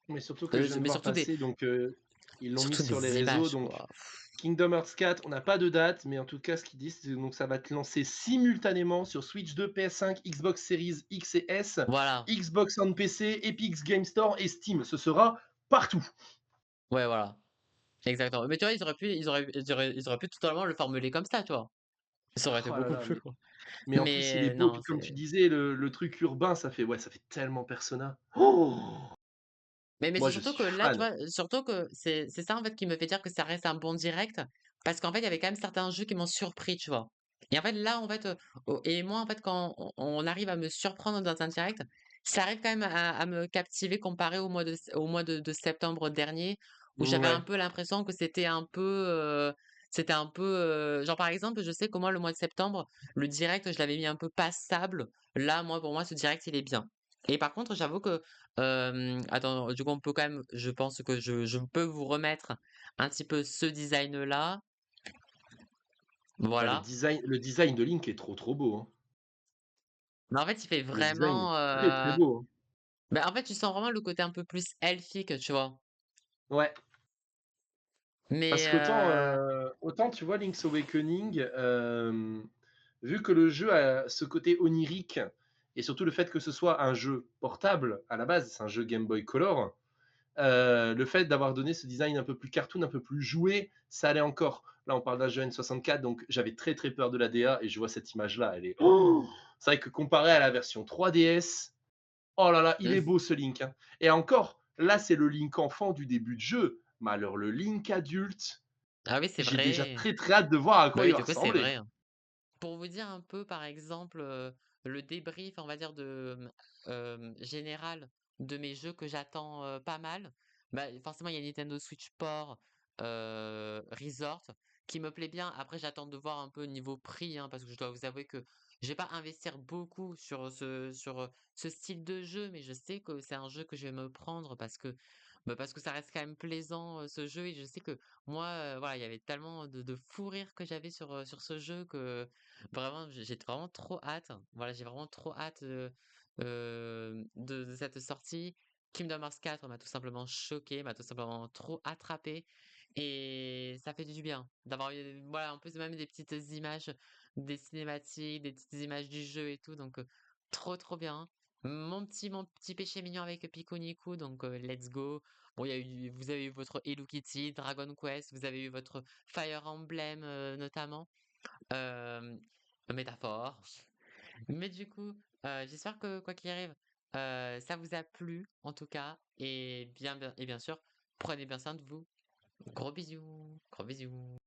Mais surtout que je viens de Mais voir surtout passer, donc ils l'ont mis surtout sur les des réseaux. images, Donc quoi. Kingdom Hearts 4, on n'a pas de date, mais en tout cas, ce qu'ils disent, c'est donc ça va te lancer simultanément sur Switch 2, PS5, Xbox Series X et S, Voilà. Xbox on PC, Epic Game Store et Steam. Ce sera partout. Ouais, voilà. Exactement. Mais tu vois, ils auraient pu totalement le formuler comme ça, tu vois. Ça aurait été Oh là beaucoup là, plus. mais en plus, il est Mais beau. non, Puis comme tu c'est. disais, le truc urbain, ça fait tellement Persona. Oh, Mais moi, c'est je surtout suis que là, tu fan. vois, surtout que c'est ça en fait qui me fait dire que ça reste un bon direct. Parce qu'en fait, il y avait quand même certains jeux qui m'ont surpris, tu vois. Et en fait, là, en fait, et moi, en fait, quand on arrive à me surprendre dans un direct, ça arrive quand même à me captiver comparé au mois de septembre dernier, où j'avais un Ouais. peu l'impression que c'était un peu, genre par exemple, je sais que moi, le mois de septembre, le direct, je l'avais mis un peu passable. Là, moi, pour moi, ce direct, il est bien. Et par contre, j'avoue que attends, du coup, on peut quand même je pense que je peux vous remettre un petit peu ce design-là. Bah, Voilà. le design de Link est trop beau, hein. Mais en fait, il fait Le design vraiment, est très, très beau, hein. bah, en fait, tu sens vraiment le côté un peu plus elfique, tu vois? Ouais. Parce Mais qu'autant, tu vois, Link's Awakening, vu que le jeu a ce côté onirique et surtout le fait que ce soit un jeu portable à la base, c'est un jeu Game Boy Color, le fait d'avoir donné ce design un peu plus cartoon, un peu plus joué, ça allait encore. Là, on parle d'un jeu N64, donc j'avais très très peur de la DA et je vois cette image-là, elle est. Oh, c'est vrai que comparé à la version 3DS, oh là là, il est beau ce Link, hein. Et encore, là, c'est le Link enfant du début de jeu. Mais alors, le Link adulte, ah oui, c'est j'ai déjà vrai. très très hâte de voir à Bah quoi oui, il va du coup, c'est ressembler. vrai, hein. Pour vous dire un peu, par exemple, le débrief, on va dire, général de mes jeux que j'attends pas mal, bah, forcément, il y a Nintendo Switch Sport Resort qui me plaît bien. Après, j'attends de voir un peu niveau prix, hein, parce que je dois vous avouer que je vais pas investir beaucoup sur ce style de jeu, mais je sais que c'est un jeu que je vais me prendre parce que ça reste quand même plaisant ce jeu et je sais que moi, voilà, il y avait tellement de fou rire que j'avais sur ce jeu que vraiment, j'ai vraiment trop hâte. Voilà, j'ai vraiment trop hâte, de cette sortie. Kingdom Hearts 4 m'a tout simplement choqué, m'a tout simplement trop attrapé et ça fait du bien d'avoir eu, voilà, en plus même des petites images, des cinématiques, des petites images du jeu et tout donc trop, trop bien. Mon petit péché mignon avec Pico Niku donc let's go. Bon, il y a eu vous avez eu votre Hello Kitty, Dragon Quest, vous avez eu votre Fire Emblem, notamment. Hem, métaphore. Mais du coup, j'espère que quoi qu'il arrive, ça vous a plu en tout cas et bien sûr, prenez bien soin de vous. Gros bisous, gros bisous.